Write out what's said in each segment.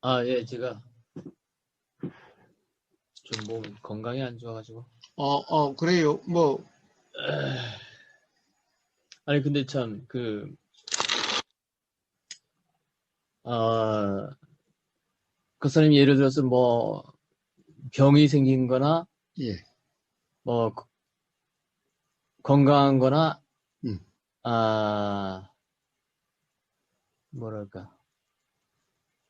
아, 예, 제가 좀 몸 건강이 안 좋아가지고. 그래요. 뭐, 아니, 근데 참, 어, 그 사람이 예를 들어서 뭐, 병이 생긴 거나, 예, 뭐, 건강한 거나, 음. 아, 뭐랄까,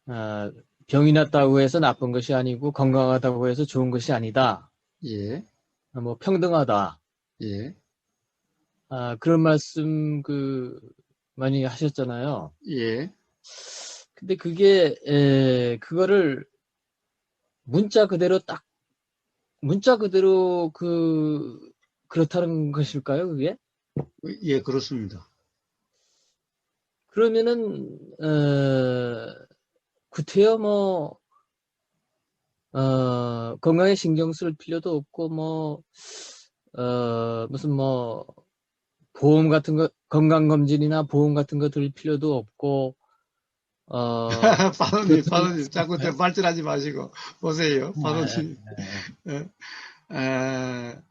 아, 병이 났다고 해서 나쁜 것이 아니고, 건강하다고 해서 좋은 것이 아니다. 예, 뭐, 평등하다. 예, 그런 말씀, 많이 하셨잖아요. 예. 근데 그거를 문자 그대로 딱 문자 그대로 그렇다는 것일까요, 그게? 예, 그렇습니다. 그러면은, 구태여 건강에 신경 쓸 필요도 없고, 무슨 보험 같은 거, 건강검진이나 보험 같은 거 들 필요도 없고, 그렇다는 파도님, 자꾸 말씀인가요? 발전하지 마시고, 보세요, 네, 파도님. 어,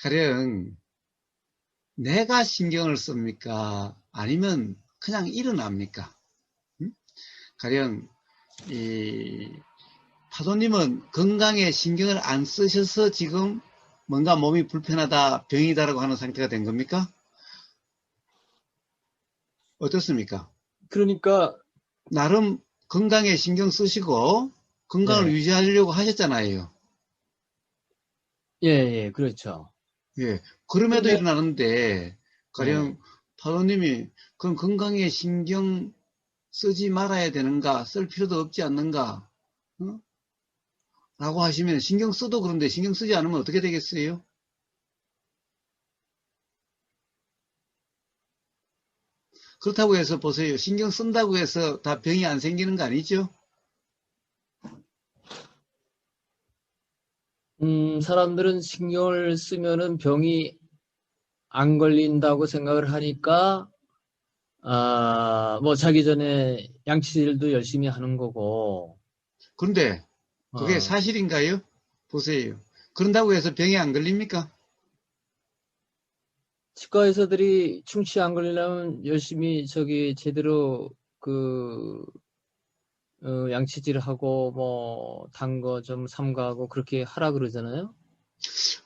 가령, 내가 신경을 씁니까? 아니면 그냥 일어납니까? 응? 가령, 이, 파도님은 건강에 신경을 안 쓰셔서 지금 뭔가 몸이 불편하다, 병이다라고 하는 상태가 된 겁니까? 어떻습니까? 그러니까, 나름 건강에 신경 쓰시고 건강을 예, 유지하려고 하셨잖아요. 예, 예, 그렇죠. 예. 그럼에도 그러면, 일어나는데, 예. 가령 파도님이 그럼 건강에 신경 쓰지 말아야 되는가, 쓸 필요도 없지 않는가, 어? 라고 하시면 신경 써도 그런데 신경 쓰지 않으면 어떻게 되겠어요? 그렇다고 해서 보세요. 신경 쓴다고 해서 다 병이 안 생기는 거 아니죠? 사람들은 신경을 쓰면은 병이 안 걸린다고 생각을 하니까, 뭐 자기 전에 양치질도 열심히 하는 거고, 그런데 그게 어, 사실인가요? 보세요. 그런다고 해서 병이 안 걸립니까? 치과 의사들이 충치 안 걸리려면 열심히 제대로 그, 양치질 하고, 단 거 좀 삼가하고 그렇게 하라 그러잖아요?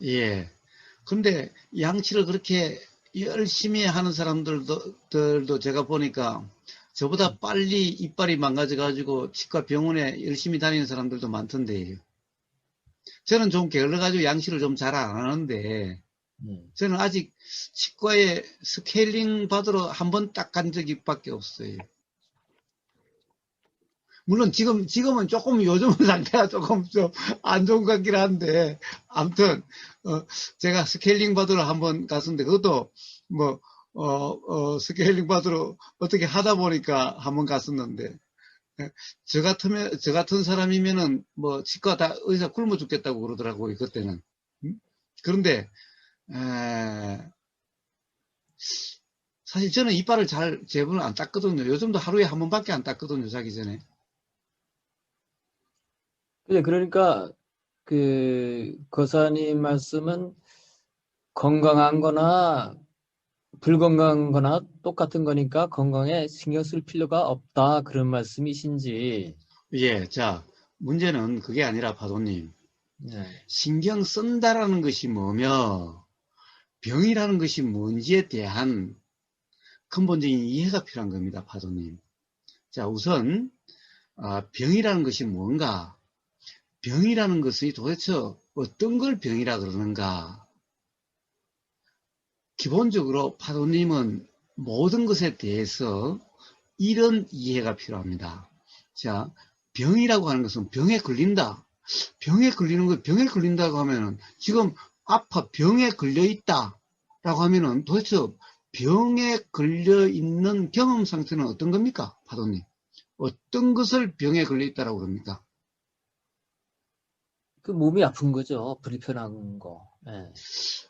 예. 근데 양치를 그렇게 열심히 하는 사람들도 제가 보니까 저보다 빨리 이빨이 망가져가지고 치과 병원에 열심히 다니는 사람들도 많던데요. 저는 좀 게을러가지고 양치를 좀 잘 안 하는데 음. 저는 아직 치과에 스케일링 받으러 한 번 딱 간 적이 밖에 없어요. 물론 지금은 조금 요즘 상태가 조금 좀 안 좋은 것 같긴 한데, 아무튼, 제가 스케일링 받으러 한번 갔었는데, 그것도 뭐, 스케일링 받으러 어떻게 하다 보니까 한번 갔었는데, 예, 저 같은 사람이면은 뭐 치과 다 의사 굶어 죽겠다고 그러더라고요, 그때는. 음? 그런데, 에, 사실 저는 이빨을 잘 제대로 안 닦거든요. 요즘도 하루에 한 번밖에 안 닦거든요, 자기 전에. 그러니까, 거사님 말씀은 건강한 거나 불건강한 거나 똑같은 거니까 건강에 신경 쓸 필요가 없다. 그런 말씀이신지. 예, 자, 문제는 그게 아니라 파도님. 네. 신경 쓴다라는 것이 뭐며 병이라는 것이 뭔지에 대한 근본적인 이해가 필요한 겁니다, 파도님. 자, 우선 병이라는 것이 뭔가, 병이라는 것이 도대체 어떤 걸 병이라 그러는가. 기본적으로 파도님은 모든 것에 대해서 이런 이해가 필요합니다. 자, 병이라고 하는 것은 병에 걸린다. 병에 걸리는 거, 병에 걸린다고 하면은 지금 아파 병에 걸려 있다라고 하면은 도대체 병에 걸려 있는 경험 상태는 어떤 겁니까, 파도님? 어떤 것을 병에 걸려 있다라고 그럽니까? 그 몸이 아픈 거죠. 불편한 거. 예.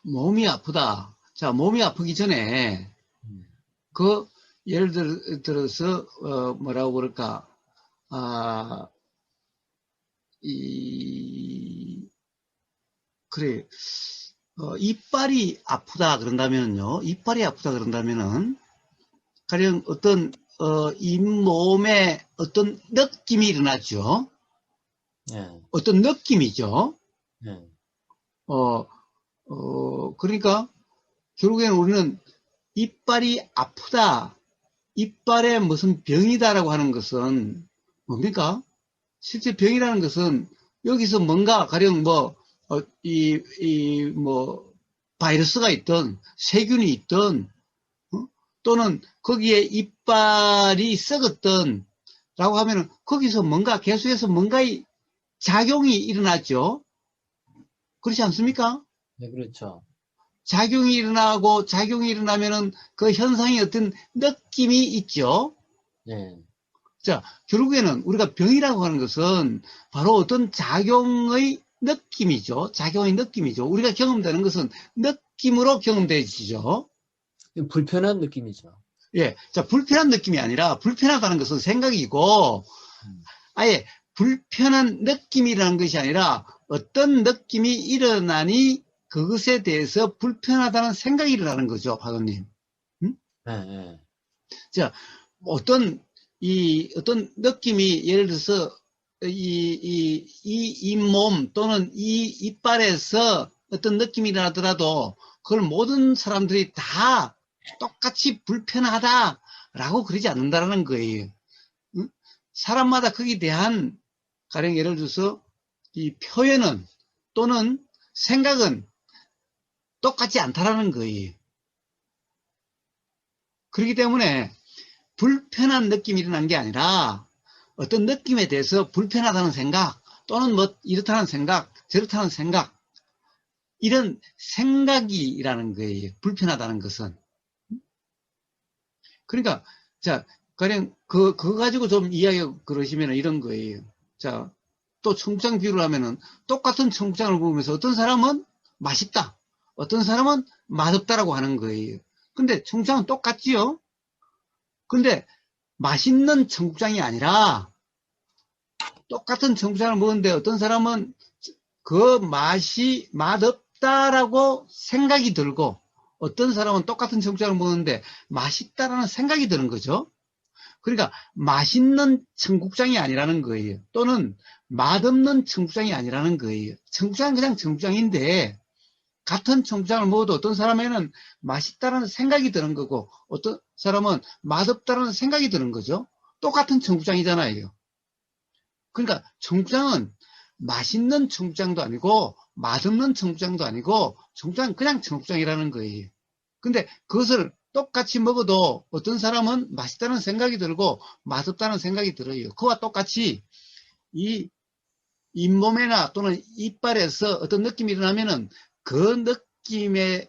몸이 아프다. 자, 몸이 아프기 전에 음. 그 예를 들어서 뭐라고 그럴까? 그래, 이빨이 아프다 그런다면요. 이빨이 아프다 그런다면은, 가령 어떤, 잇몸에 어떤 느낌이 일어나죠. 예, 어떤 느낌이죠. 예, 어, 그러니까, 결국에는 우리는 이빨이 아프다, 이빨에 무슨 병이다라고 하는 것은 뭡니까? 실제 병이라는 것은 여기서 뭔가 가령 뭐, 뭐, 바이러스가 있든 세균이 있든 또는 거기에 이빨이 썩었던 라고 하면은 거기서 뭔가 계속해서 뭔가의 작용이 일어나죠. 그렇지 않습니까? 네, 그렇죠. 작용이 일어나면은 그 현상이 어떤 느낌이 있죠. 예, 자, 결국에는 우리가 병이라고 하는 것은 바로 어떤 작용의 느낌이죠. 작용의 느낌이죠. 우리가 경험되는 것은 느낌으로 경험되지죠. 불편한 느낌이죠. 예. 자, 불편한 느낌이 아니라 불편하다는 것은 생각이고 음, 아예 불편한 느낌이라는 것이 아니라 어떤 느낌이 일어나니 그것에 대해서 불편하다는 생각이 일어나는 거죠, 파도님. 음? 예, 예, 자, 어떤 느낌이 예를 들어서 이 잇몸 또는 이 이빨에서 어떤 느낌이 일어나더라도 그걸 모든 사람들이 다 똑같이 불편하다라고 그러지 않는다는 거예요. 응? 사람마다 거기에 대한 가령 예를 들어서 이 표현은 또는 생각은 똑같지 않다라는 거예요. 그렇기 때문에 불편한 느낌이 일어난 게 아니라 어떤 느낌에 대해서 불편하다는 생각 또는 뭐 이렇다는 생각 저렇다는 생각 이런 생각이라는 거예요. 불편하다는 것은. 그러니까 자 가령 그거 가지고 좀 이야기 그러시면 이런 거예요. 자, 또 청국장 비유를 하면은 똑같은 청국장을 보면서 어떤 사람은 맛있다, 어떤 사람은 맛없다라고 하는 거예요. 근데 청국장은 똑같지요. 근데 맛있는 청국장이 아니라 똑같은 청국장을 먹는데 어떤 사람은 그 맛이 맛없다라고 생각이 들고 어떤 사람은 똑같은 청국장을 먹는데 맛있다라는 생각이 드는 거죠. 그러니까 맛있는 청국장이 아니라는 거예요. 또는 맛없는 청국장이 아니라는 거예요. 청국장은 그냥 청국장인데 같은 청국장을 먹어도 어떤 사람에는 맛있다는 생각이 드는 거고 어떤 사람은 맛없다는 생각이 드는 거죠. 똑같은 청국장이잖아요. 그러니까 청국장은 맛있는 청국장도 아니고 맛없는 청국장도 아니고 청국장은 그냥 청국장이라는 거예요. 근데 그것을 똑같이 먹어도 어떤 사람은 맛있다는 생각이 들고 맛없다는 생각이 들어요. 그와 똑같이 이 잇몸에나 또는 이빨에서 어떤 느낌이 일어나면은 그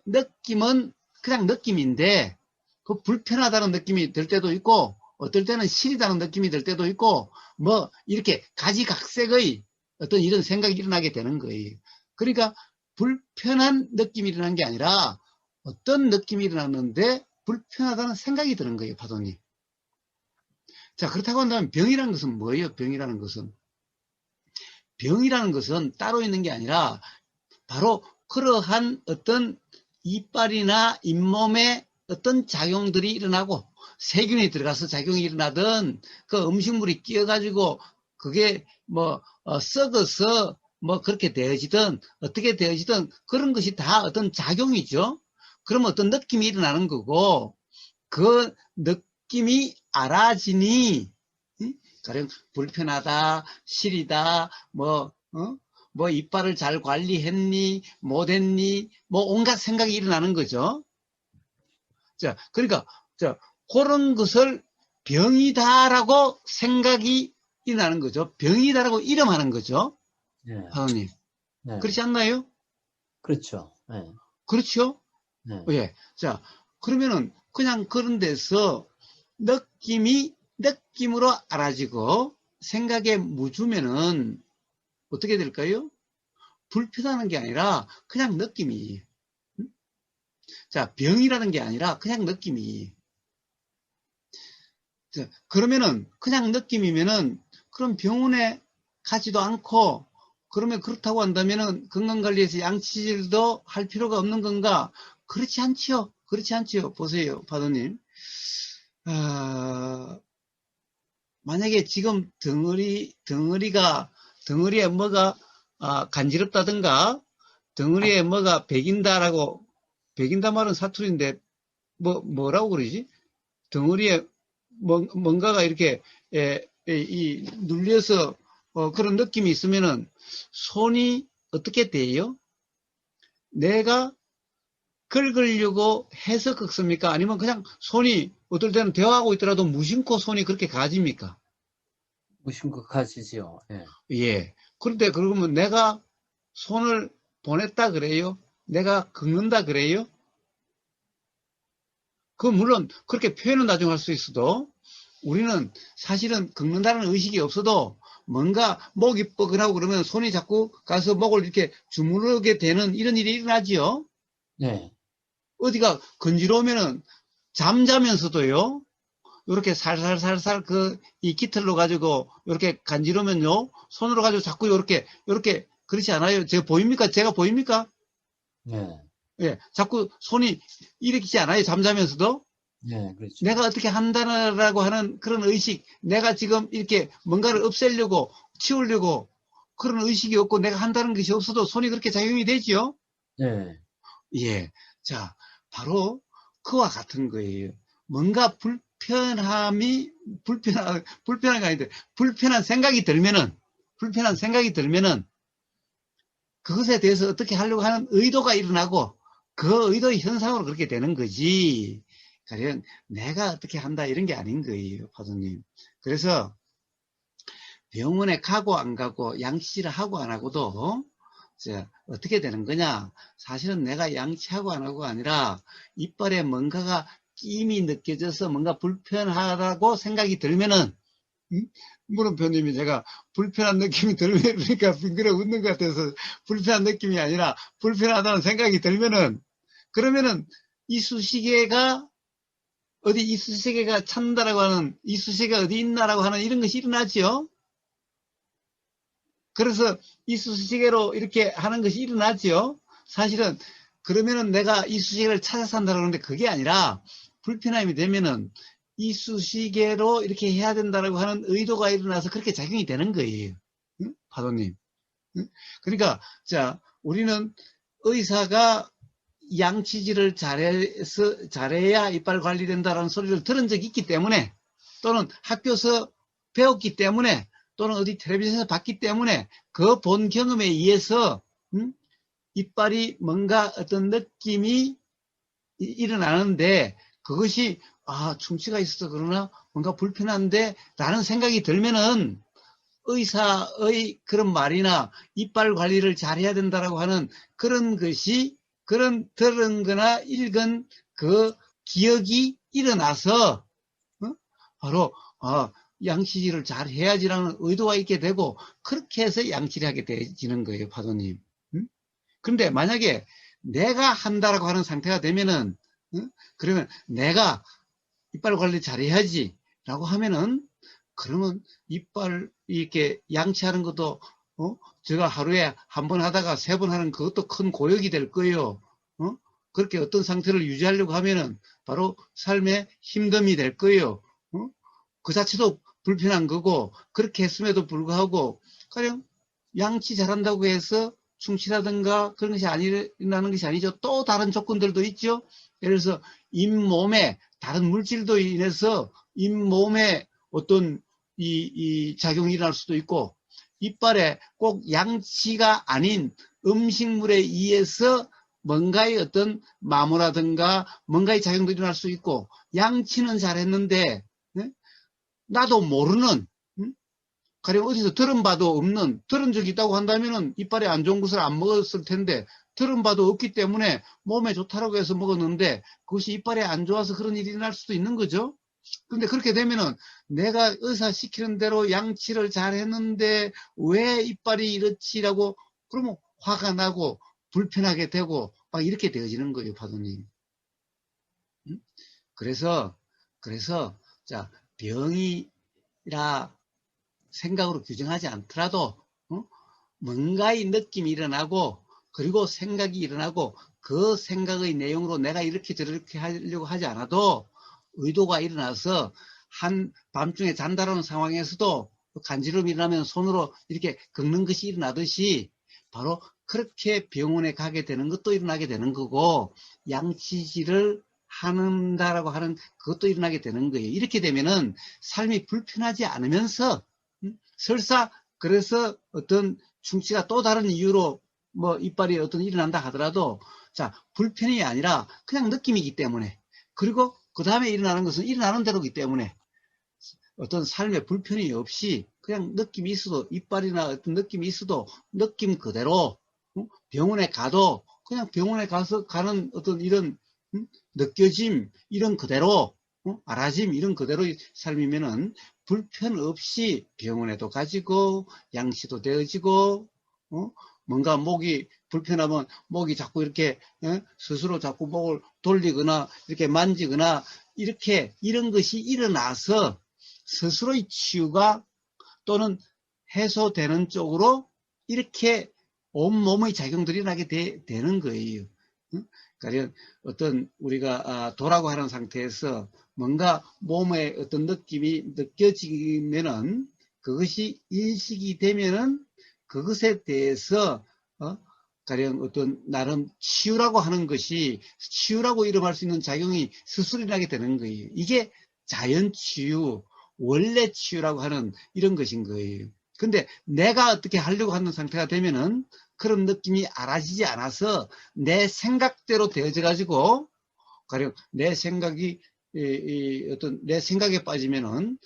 느낌은 그냥 느낌인데 그 불편하다는 느낌이 들 때도 있고 어떨 때는 시리다는 느낌이 들 때도 있고 뭐 이렇게 가지각색의 어떤 이런 생각이 일어나게 되는 거예요. 그러니까 불편한 느낌이 일어난 게 아니라 어떤 느낌이 일어났는데 불편하다는 생각이 드는 거예요, 파도님. 자, 그렇다고 한다면 병이라는 것은 뭐예요? 병이라는 것은 따로 있는 게 아니라 바로 그러한 어떤 이빨이나 잇몸에 어떤 작용들이 일어나고 세균이 들어가서 작용이 일어나든 그 음식물이 끼어가지고 그게 뭐 썩어서 뭐 그렇게 되어지든 어떻게 되어지든 그런 것이 다 어떤 작용이죠. 그러면 어떤 느낌이 일어나는 거고 그 느낌이 알아지니 가령 불편하다, 시리다, 뭐 이빨을 잘 관리했니, 못했니, 뭐 온갖 생각이 일어나는 거죠. 자, 그러니까 자 그런 것을 병이다라고 생각이 일어나는 거죠. 병이다라고 이름하는 거죠. 예, 하나님. 예, 그렇지 않나요? 그렇죠. 예, 그렇죠? 예, 예. 자, 그러면은 그냥 그런 데서 느낌으로 알아지고 생각에 묻으면은 어떻게 될까요? 불편하는 게 아니라 그냥 느낌이. 자, 병이라는 게 아니라 그냥 느낌이. 자, 그러면은 그냥 느낌이면은 그럼 병원에 하지도 않고, 그러면 그렇다고 한다면은 건강관리에서 양치질도 할 필요가 없는 건가? 그렇지 않지요. 그렇지 않지요. 보세요, 파도님. 만약에 지금 덩어리에 뭐가 간지럽다든가, 덩어리에 뭐가 배긴다 말은 사투리인데, 뭐라고 그러지? 덩어리에 뭔가가 이렇게, 눌려서, 그런 느낌이 있으면은, 손이 어떻게 돼요? 내가 긁으려고 해서 긁습니까? 아니면 그냥 손이 어떨 때는 대화하고 있더라도 무심코 손이 그렇게 가집니까? 무심각하시지요. 예. 예. 그런데 그러면 내가 손을 보냈다 그래요? 내가 긁는다 그래요? 물론 그렇게 표현은 나중에 할 수 있어도 우리는 사실은 긁는다는 의식이 없어도 뭔가 목이 뻐근하고 그러면 손이 자꾸 가서 목을 이렇게 주무르게 되는 이런 일이 일어나지요. 네. 어디가 건지러우면은 잠자면서도요. 이렇게 살살살살 이 깃털로 가지고 이렇게 간지르면요. 손으로 가지고 자꾸 이렇게 그렇지 않아요? 제가 보입니까? 제가 보입니까? 네. 예. 자꾸 손이 일으키지 않아요? 잠자면서도? 네, 그렇죠. 내가 어떻게 한다라고 하는 그런 의식, 내가 지금 이렇게 뭔가를 없애려고, 치우려고 그런 의식이 없고 내가 한다는 것이 없어도 손이 그렇게 작용이 되지요? 네. 예. 자, 바로 그와 같은 거예요. 뭔가 불편한 거 아닌데, 불편한 생각이 들면은, 그것에 대해서 어떻게 하려고 하는 의도가 일어나고, 그 의도의 현상으로 그렇게 되는 거지. 가령, 내가 어떻게 한다, 이런 게 아닌 거예요, 파도님. 그래서, 병원에 가고 안 가고, 양치질을 하고 안 하고도, 어떻게 되는 거냐? 사실은 내가 양치하고 안 하고가 아니라 이빨에 뭔가가 끼임이 느껴져서 뭔가 불편하다고 생각이 들면은, 물음표님이 제가 불편한 느낌이 들면, 그러니까 빙그레 웃는 것 같아서 불편한 느낌이 아니라 불편하다는 생각이 들면은, 그러면은 이쑤시개가 이쑤시개가 찬다라고 하는, 이쑤시개가 어디 있나라고 하는 이런 것이 일어나지요. 그래서 이쑤시개로 이렇게 하는 것이 일어나죠. 사실은 그러면은 내가 이쑤시개를 찾아서 한다고 그러는데 그게 아니라 불편함이 되면은 이쑤시개로 이렇게 해야 된다고 하는 의도가 일어나서 그렇게 작용이 되는 거예요. 응? 파도님. 응? 그러니까 우리는 의사가 양치질을 잘해야 이빨 관리된다라는 소리를 들은 적이 있기 때문에, 또는 학교에서 배웠기 때문에, 또는 어디 텔레비전에서 봤기 때문에 그 본 경험에 의해서 이빨이 뭔가 어떤 느낌이 일어나는데, 그것이 충치가 있어서 그러나 뭔가 불편한데 라는 생각이 들면은 의사의 그런 말이나 이빨 관리를 잘해야 된다라고 하는 그런 것이, 그런 들은 거나 읽은 그 기억이 일어나서 바로 양치질을 잘 해야지라는 의도가 있게 되고, 그렇게 해서 양치를 하게 되지는 거예요, 파도님. 그런데 만약에 내가 한다라고 하는 상태가 되면은, 그러면 내가 이빨 관리 잘해야지 라고 하면은, 그러면 이빨 이렇게 양치하는 것도 제가 하루에 한 번 하다가 3번 하는 그것도 큰 고역이 될 거예요. 그렇게 어떤 상태를 유지하려고 하면은 바로 삶의 힘듦이 될 거예요. 그 자체도 불편한 거고, 그렇게 했음에도 불구하고 가령 양치 잘한다고 해서 충치라든가 그런 것이 일어나는 것이 아니죠. 또 다른 조건들도 있죠. 예를 들어서 잇몸에 다른 물질도 인해서 잇몸에 어떤 이 작용이 일어날 수도 있고, 이빨에 꼭 양치가 아닌 음식물에 의해서 뭔가의 어떤 마모라든가 뭔가의 작용도 일어날 수 있고, 양치는 잘했는데 나도 모르는, 가령 어디서 들은 바도 없는, 들은 적이 있다고 한다면은 이빨에 안 좋은 것을 안 먹었을 텐데, 들은 바도 없기 때문에 몸에 좋다라고 해서 먹었는데 그것이 이빨에 안 좋아서 그런 일이 일어날 수도 있는 거죠. 근데 그렇게 되면은 내가 의사 시키는 대로 양치를 잘 했는데 왜 이빨이 이렇지라고 그러면 화가 나고 불편하게 되고 막 이렇게 되어지는 거예요, 파도님. 그래서 병이라 생각으로 규정하지 않더라도 뭔가의 느낌이 일어나고 그리고 생각이 일어나고 그 생각의 내용으로 내가 이렇게 저렇게 하려고 하지 않아도 의도가 일어나서 한 밤중에 잔다라는 상황에서도 간지럼이 일어나면 손으로 이렇게 긁는 것이 일어나듯이 바로 그렇게 병원에 가게 되는 것도 일어나게 되는 거고 양치질을 한다라고 하는 그것도 일어나게 되는 거예요. 이렇게 되면은 삶이 불편하지 않으면서 설사 그래서 어떤 충치가 또 다른 이유로 뭐 이빨이 어떤 일어난다 하더라도 자 불편이 아니라 그냥 느낌이기 때문에 그리고 그 다음에 일어나는 것은 일어나는 대로이기 때문에 어떤 삶에 불편이 없이 그냥 느낌이 있어도 이빨이나 어떤 느낌이 있어도 느낌 그대로 병원에 가도 그냥 병원에 가서 가는 어떤 이런 느껴짐 이런 그대로 알아짐 이런 그대로의 삶이면은 불편 없이 병원에도 가지고 양치도 되어지고 뭔가 목이 불편하면 목이 자꾸 이렇게 스스로 자꾸 목을 돌리거나 이렇게 만지거나 이렇게 이런 것이 일어나서 스스로의 치유가 또는 해소되는 쪽으로 이렇게 온몸의 작용들이 일어나게 되는 거예요. 그러니까 어떤 우리가 도라고 하는 상태에서 뭔가 몸에 어떤 느낌이 느껴지면은 그것이 인식이 되면은 그것에 대해서 가령 어떤 나름 치유라고 하는 것이 치유라고 이름할 수 있는 작용이 스스로 일어나게 되는 거예요. 이게 자연 치유, 원래 치유라고 하는 이런 것인 거예요. 근데 내가 어떻게 하려고 하는 상태가 되면은 그런 느낌이 알아지지 않아서 내 생각대로 되어져 가지고 가령 내 생각이 어떤 내 생각에 빠지면은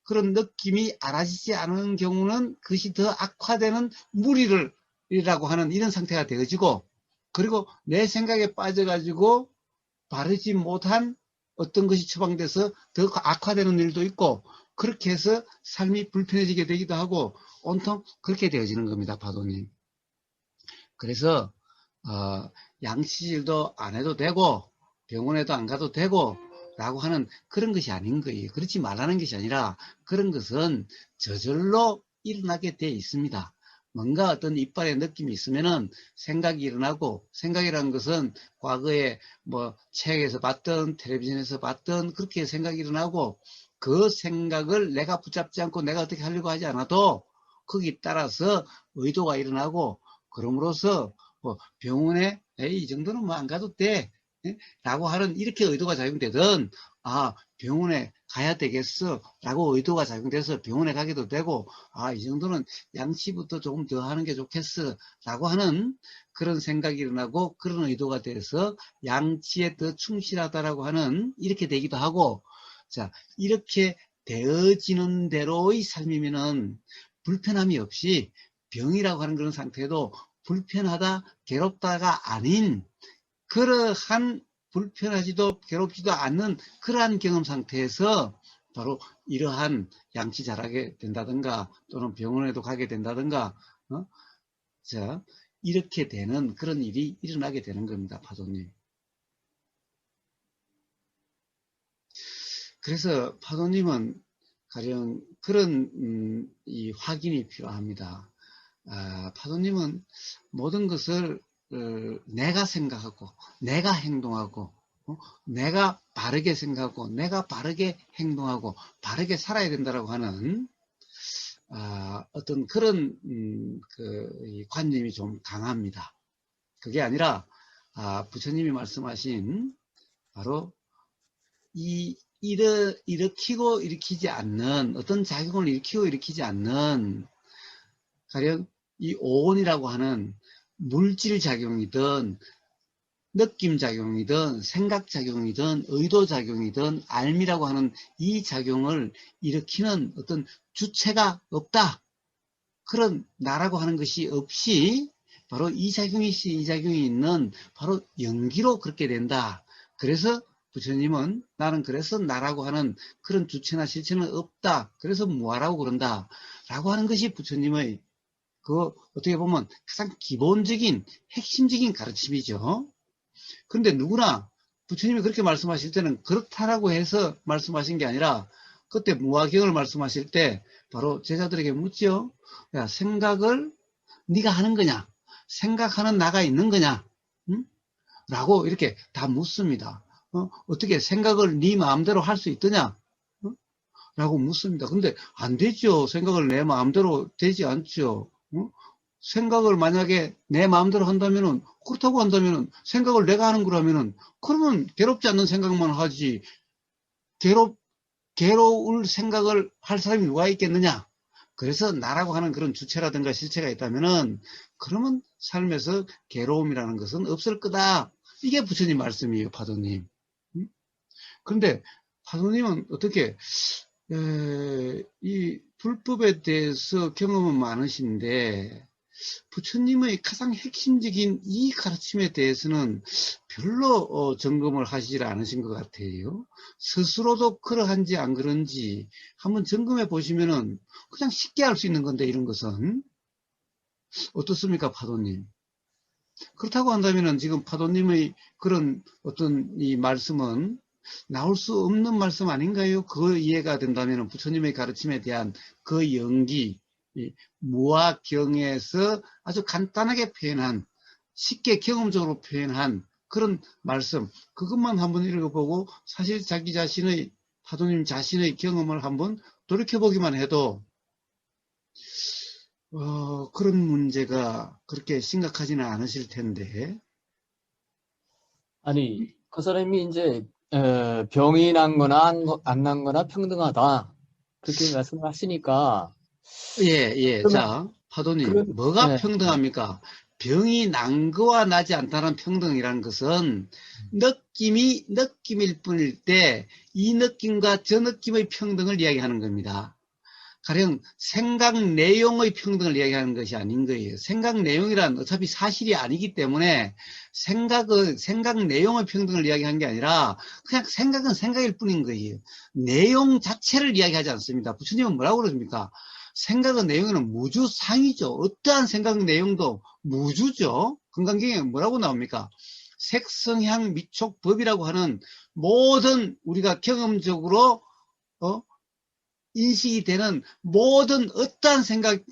그런 느낌이 알아지지 않은 경우는 그것이 더 악화되는 무리를이라고 하는 이런 상태가 되어지고 그리고 내 생각에 빠져가지고 바르지 못한 어떤 것이 처방돼서 더 악화되는 일도 있고 그렇게 해서 삶이 불편해지게 되기도 하고 온통 그렇게 되어지는 겁니다, 파도님. 그래서 양치질도 안 해도 되고 병원에도 안 가도 되고 라고 하는 그런 것이 아닌 거예요. 그렇지 말라는 것이 아니라 그런 것은 저절로 일어나게 돼 있습니다. 뭔가 어떤 이빨의 느낌이 있으면은 생각이 일어나고 생각이라는 것은 과거에 뭐 책에서 봤던 텔레비전에서 봤던 그렇게 생각이 일어나고 그 생각을 내가 붙잡지 않고 내가 어떻게 하려고 하지 않아도 거기 따라서 의도가 일어나고 그럼으로써 뭐 병원에 에이, 이 정도는 뭐 안 가도 돼 라고 하는 이렇게 의도가 작용되든 아 병원에 가야 되겠어 라고 의도가 작용돼서 병원에 가기도 되고 아 이 정도는 양치부터 조금 더 하는 게 좋겠어 라고 하는 그런 생각이 일어나고 그런 의도가 돼서 양치에 더 충실하다라고 하는 이렇게 되기도 하고 자 이렇게 되어지는 대로의 삶이면은 불편함이 없이 병이라고 하는 그런 상태도 불편하다 괴롭다가 아닌 그러한 불편하지도 괴롭지도 않는 그러한 경험 상태에서 바로 이러한 양치 잘하게 된다든가 또는 병원에도 가게 된다든가 자 이렇게 되는 그런 일이 일어나게 되는 겁니다, 파도님. 그래서 파도님은 가령 그런 이 확인이 필요합니다. 파도님은 모든 것을 내가 생각하고 내가 행동하고 내가 바르게 생각하고 내가 바르게 행동하고 바르게 살아야 된다라고 하는 어떤 그런 그 관념이 좀 강합니다. 그게 아니라 부처님이 말씀하신 바로 일으키고 일으키지 않는 어떤 작용을 일으키고 일으키지 않는 가령 이 오온이라고 하는 물질 작용이든 느낌 작용이든 생각 작용이든 의도 작용이든 알미라고 하는 이 작용을 일으키는 어떤 주체가 없다. 그런 나라고 하는 것이 없이 바로 이 작용이 있는 바로 연기로 그렇게 된다. 그래서 부처님은 나는 그래서 나라고 하는 그런 주체나 실체는 없다. 그래서 무아라고 그런다. 라고 하는 것이 부처님의 그 어떻게 보면 가장 기본적인 핵심적인 가르침이죠. 그런데 누구나 부처님이 그렇게 말씀하실 때는 그렇다라고 해서 말씀하신 게 아니라 그때 무화경을 말씀하실 때 바로 제자들에게 묻죠. 야, 생각을 네가 하는 거냐? 생각하는 나가 있는 거냐? 응? 라고 이렇게 다 묻습니다. 어떻게 생각을 네 마음대로 할 수 있더냐? 라고 묻습니다. 근데 안 되죠. 생각을 내 마음대로 되지 않죠. 생각을 만약에 내 마음대로 한다면은, 그렇다고 한다면은, 생각을 내가 하는 거라면은, 그러면 괴롭지 않는 생각만 하지, 괴로울 생각을 할 사람이 누가 있겠느냐? 그래서 나라고 하는 그런 주체라든가 실체가 있다면은, 그러면 삶에서 괴로움이라는 것은 없을 거다. 이게 부처님 말씀이에요, 파도님. 그런데 파도님은 어떻게, 이 불법에 대해서 경험은 많으신데, 부처님의 가장 핵심적인 이 가르침에 대해서는 별로 점검을 하시질 않으신 것 같아요. 스스로도 그러한지 안 그런지 한번 점검해 보시면은 그냥 쉽게 할 수 있는 건데, 이런 것은. 어떻습니까, 파도님? 그렇다고 한다면은 지금 파도님의 그런 어떤 이 말씀은 나올 수 없는 말씀 아닌가요? 그 이해가 된다면 부처님의 가르침에 대한 그 연기, 무화경에서 아주 간단하게 표현한, 쉽게 경험적으로 표현한 그런 말씀, 그것만 한번 읽어보고 사실 자기 자신의, 파도님 자신의 경험을 한번 돌이켜보기만 해도 그런 문제가 그렇게 심각하지는 않으실 텐데. 아니, 그 사람이 이제 병이 난 거나 안 난 거나 평등하다. 그렇게 말씀하시니까 예. 그러면 자, 파도님, 그런 뭐가 예, 평등합니까? 병이 난 거와 나지 않다는 평등이라는 것은 느낌일 뿐일 때 이 느낌과 저 느낌의 평등을 이야기하는 겁니다. 가령 생각 내용의 평등을 이야기하는 것이 아닌 거예요. 생각 내용이란 어차피 사실이 아니기 때문에 생각 내용의 평등을 이야기한 게 아니라 그냥 생각은 생각일 뿐인 거예요. 내용 자체를 이야기하지 않습니다. 부처님은 뭐라고 그러십니까? 생각의 내용은 무주상이죠. 어떠한 생각 내용도 무주죠. 금강경에 뭐라고 나옵니까? 색성향 미촉법이라고 하는 모든 우리가 경험적으로 인식이 되는 모든 어떠한 생각의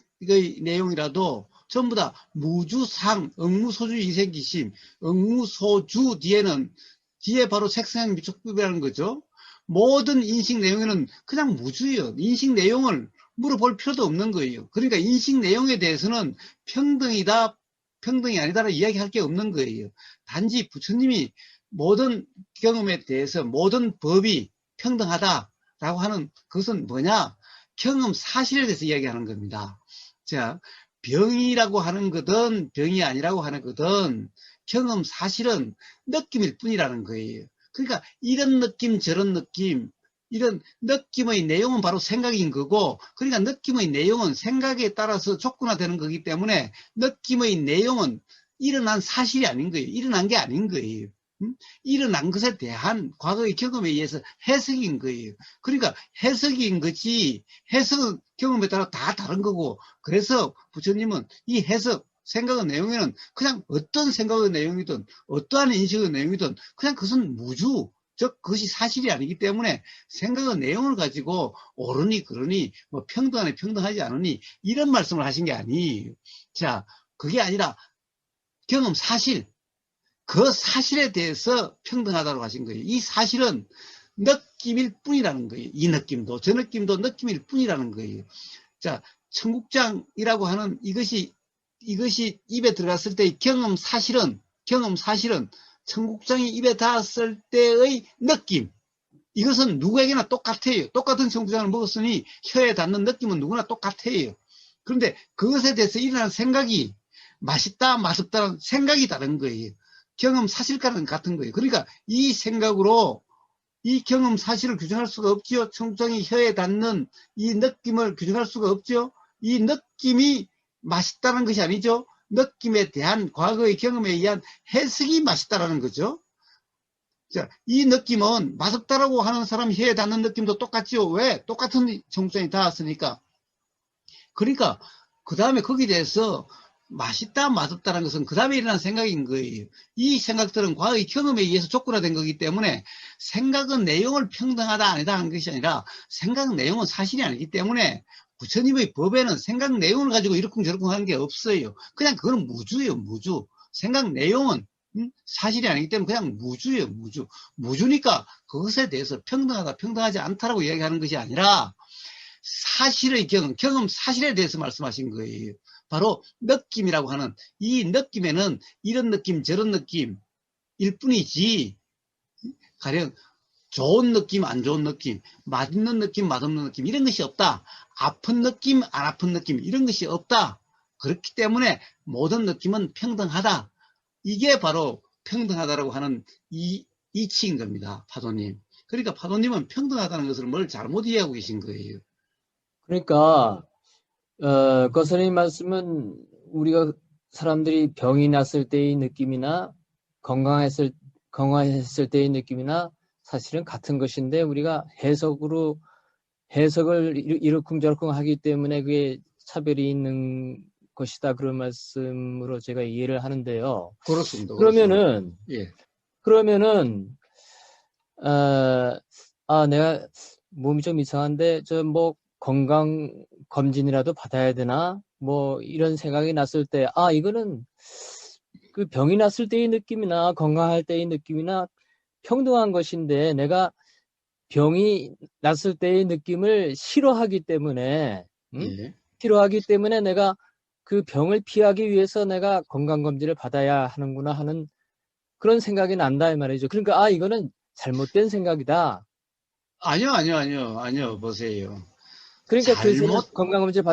내용이라도 전부 다 무주상, 응무소주 이생기심, 응무소주 뒤에 바로 색성향 미촉법이라는 거죠. 모든 인식 내용에는 그냥 무주예요. 인식 내용을 물어볼 필요도 없는 거예요. 그러니까 인식 내용에 대해서는 평등이다, 평등이 아니다라고 이야기할 게 없는 거예요. 단지 부처님이 모든 경험에 대해서 모든 법이 평등하다라고 하는 그것은 뭐냐? 경험 사실에 대해서 이야기하는 겁니다. 자, 병이라고 하는 거든 병이 아니라고 하는 거든 경험 사실은 느낌일 뿐이라는 거예요. 그러니까 이런 느낌 저런 느낌, 이런 느낌의 내용은 바로 생각인 거고, 그러니까 느낌의 내용은 생각에 따라서 조건화되는 거기 때문에 느낌의 내용은 일어난 사실이 아닌 거예요. 일어난 게 아닌 거예요. 일어난 것에 대한 과거의 경험에 의해서 해석인 거예요. 그러니까 해석인 거지, 해석은 경험에 따라 다 다른 거고, 그래서 부처님은 이 해석, 생각의 내용에는 그냥 어떤 생각의 내용이든 어떠한 인식의 내용이든 그냥 그것은 무주, 즉 그것이 사실이 아니기 때문에 생각의 내용을 가지고 옳으니 그러니 뭐 평등하니 평등하지 않으니 이런 말씀을 하신 게 아니에요. 자, 그게 아니라 경험 사실, 그 사실에 대해서 평등하다고 하신 거예요. 이 사실은 느낌일 뿐이라는 거예요. 이 느낌도 저 느낌도 느낌일 뿐이라는 거예요. 자, 청국장이라고 하는 이것이 입에 들어갔을 때의 경험 사실은 청국장이 입에 닿았을 때의 느낌, 이것은 누구에게나 똑같아요. 똑같은 청국장을 먹었으니 혀에 닿는 느낌은 누구나 똑같아요. 그런데 그것에 대해서 일어나는 생각이 맛있다 맛없다는 생각이 다른 거예요. 경험 사실과는 같은 거예요. 그러니까 이 생각으로 이 경험 사실을 규정할 수가 없지요. 청국장이 혀에 닿는 이 느낌을 규정할 수가 없죠. 이 느낌이 맛있다는 것이 아니죠. 느낌에 대한 과거의 경험에 의한 해석이 맛있다라는 거죠. 자, 이 느낌은 맛없다라고 하는 사람 혀에 닿는 느낌도 똑같지요. 왜? 똑같은 청국장이 닿았으니까. 그러니까 그 다음에 거기에 대해서 맛있다, 맛없다는 것은 그 다음에 일어난 생각인 거예요. 이 생각들은 과거의 경험에 의해서 조건화된 거기 때문에 생각은 내용을 평등하다, 아니다 하는 것이 아니라 생각 내용은 사실이 아니기 때문에 부처님의 법에는 생각 내용을 가지고 이러쿵저러쿵 하는 게 없어요. 그냥 그거는 무주예요, 무주. 생각 내용은 사실이 아니기 때문에 그냥 무주예요, 무주. 무주니까 그것에 대해서 평등하다, 평등하지 않다라고 이야기하는 것이 아니라 사실의 경험 사실에 대해서 말씀하신 거예요. 바로 느낌이라고 하는 이 느낌에는 이런 느낌 저런 느낌일 뿐이지 가령 좋은 느낌 안 좋은 느낌 맛있는 느낌 맛없는 느낌 이런 것이 없다. 아픈 느낌 안 아픈 느낌 이런 것이 없다. 그렇기 때문에 모든 느낌은 평등하다. 이게 바로 평등하다라고 하는 이치인 겁니다. 파도님. 그러니까 파도님은 평등하다는 것을 뭘 잘못 이해하고 계신 거예요. 그러니까 선생님 말씀은 우리가 사람들이 병이 났을 때의 느낌이나 건강했을 때의 느낌이나 사실은 같은 것인데 우리가 해석을 이러쿵저러쿵 하기 때문에 그게 차별이 있는 것이다. 그런 말씀으로 제가 이해를 하는데요. 그렇습니다. 그러면은 예. 내가 몸이 좀 이상한데 저 뭐 건강 검진이라도 받아야 되나? 뭐 이런 생각이 났을 때 이거는 그 병이 났을 때의 느낌이나 건강할 때의 느낌이나 평등한 것인데 내가 병이 났을 때의 느낌을 싫어하기 때문에 예. 싫어하기 때문에 내가 그 병을 피하기 위해서 내가 건강검진을 받아야 하는구나 하는 그런 생각이 난다 이 말이죠. 그러니까 이거는 잘못된 생각이다. 아니요. 보세요. 그러니까 그래서 잘못, 건강검진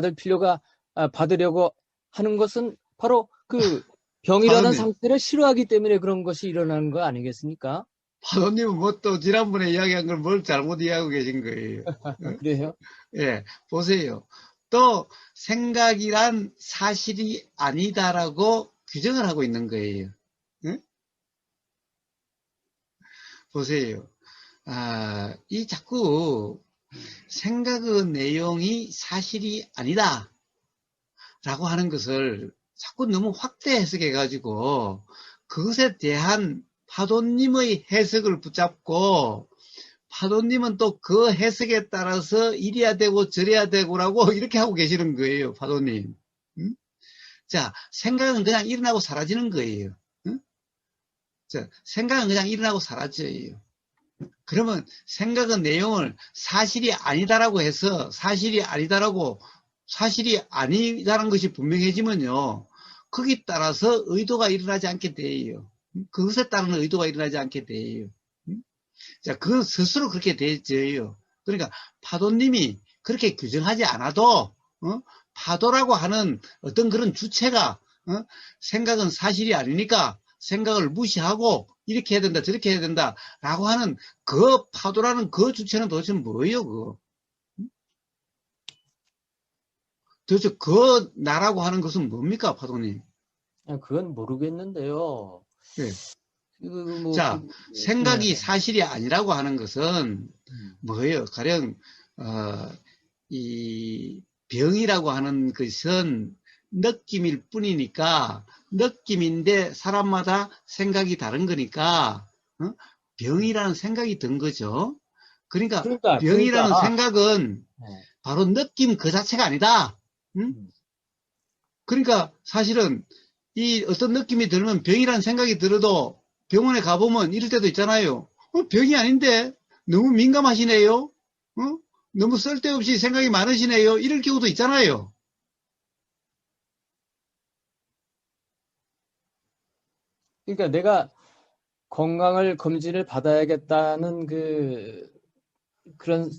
받으려고 하는 것은 바로 그 병이라는 파도님. 상태를 싫어하기 때문에 그런 것이 일어나는 거 아니겠습니까? 파도님은 뭐 또 지난번에 이야기한 걸 뭘 잘못 이해하고 계신 거예요. 어? 그래요? 예, 보세요. 또 생각이란 사실이 아니다라고 규정을 하고 있는 거예요. 응? 보세요. 이 자꾸 생각의 내용이 사실이 아니다. 라고 하는 것을 자꾸 너무 확대 해석해가지고 그것에 대한 파도님의 해석을 붙잡고 파도님은 또 그 해석에 따라서 이래야 되고 저래야 되고라고 이렇게 하고 계시는 거예요. 파도님. 응? 자, 생각은 그냥 일어나고 사라지는 거예요. 응? 자, 생각은 그냥 일어나고 사라져요. 그러면 생각의 내용을 사실이 아니다라고 해서 사실이 아니다라는 것이 분명해지면요. 거기 따라서 의도가 일어나지 않게 돼요. 그것에 따른 의도가 일어나지 않게 돼요. 자, 그건 스스로 그렇게 되어요. 그러니까 파도님이 그렇게 규정하지 않아도 파도라고 하는 어떤 그런 주체가 생각은 사실이 아니니까 생각을 무시하고 이렇게 해야 된다 저렇게 해야 된다 라고 하는 그 파도라는 그 주체는 도대체 뭐예요 그거? 도대체 그 나라고 하는 것은 뭡니까 파도님? 그건 모르겠는데요. 네. 뭐, 자, 생각이 사실이 아니라고 하는 것은 뭐예요? 가령 이 병이라고 하는 것은 느낌일 뿐이니까 느낌인데 사람마다 생각이 다른 거니까 병이라는 생각이 든 거죠. 그러니까 병이라는 생각은 바로 느낌 그 자체가 아니다. 그러니까 사실은 이 어떤 느낌이 들면 병이라는 생각이 들어도 병원에 가보면 이럴 때도 있잖아요. 병이 아닌데 너무 민감하시네요. 너무 쓸데없이 생각이 많으시네요. 이럴 경우도 있잖아요. 그러니까 내가 건강을 검진을 받아야겠다는 그런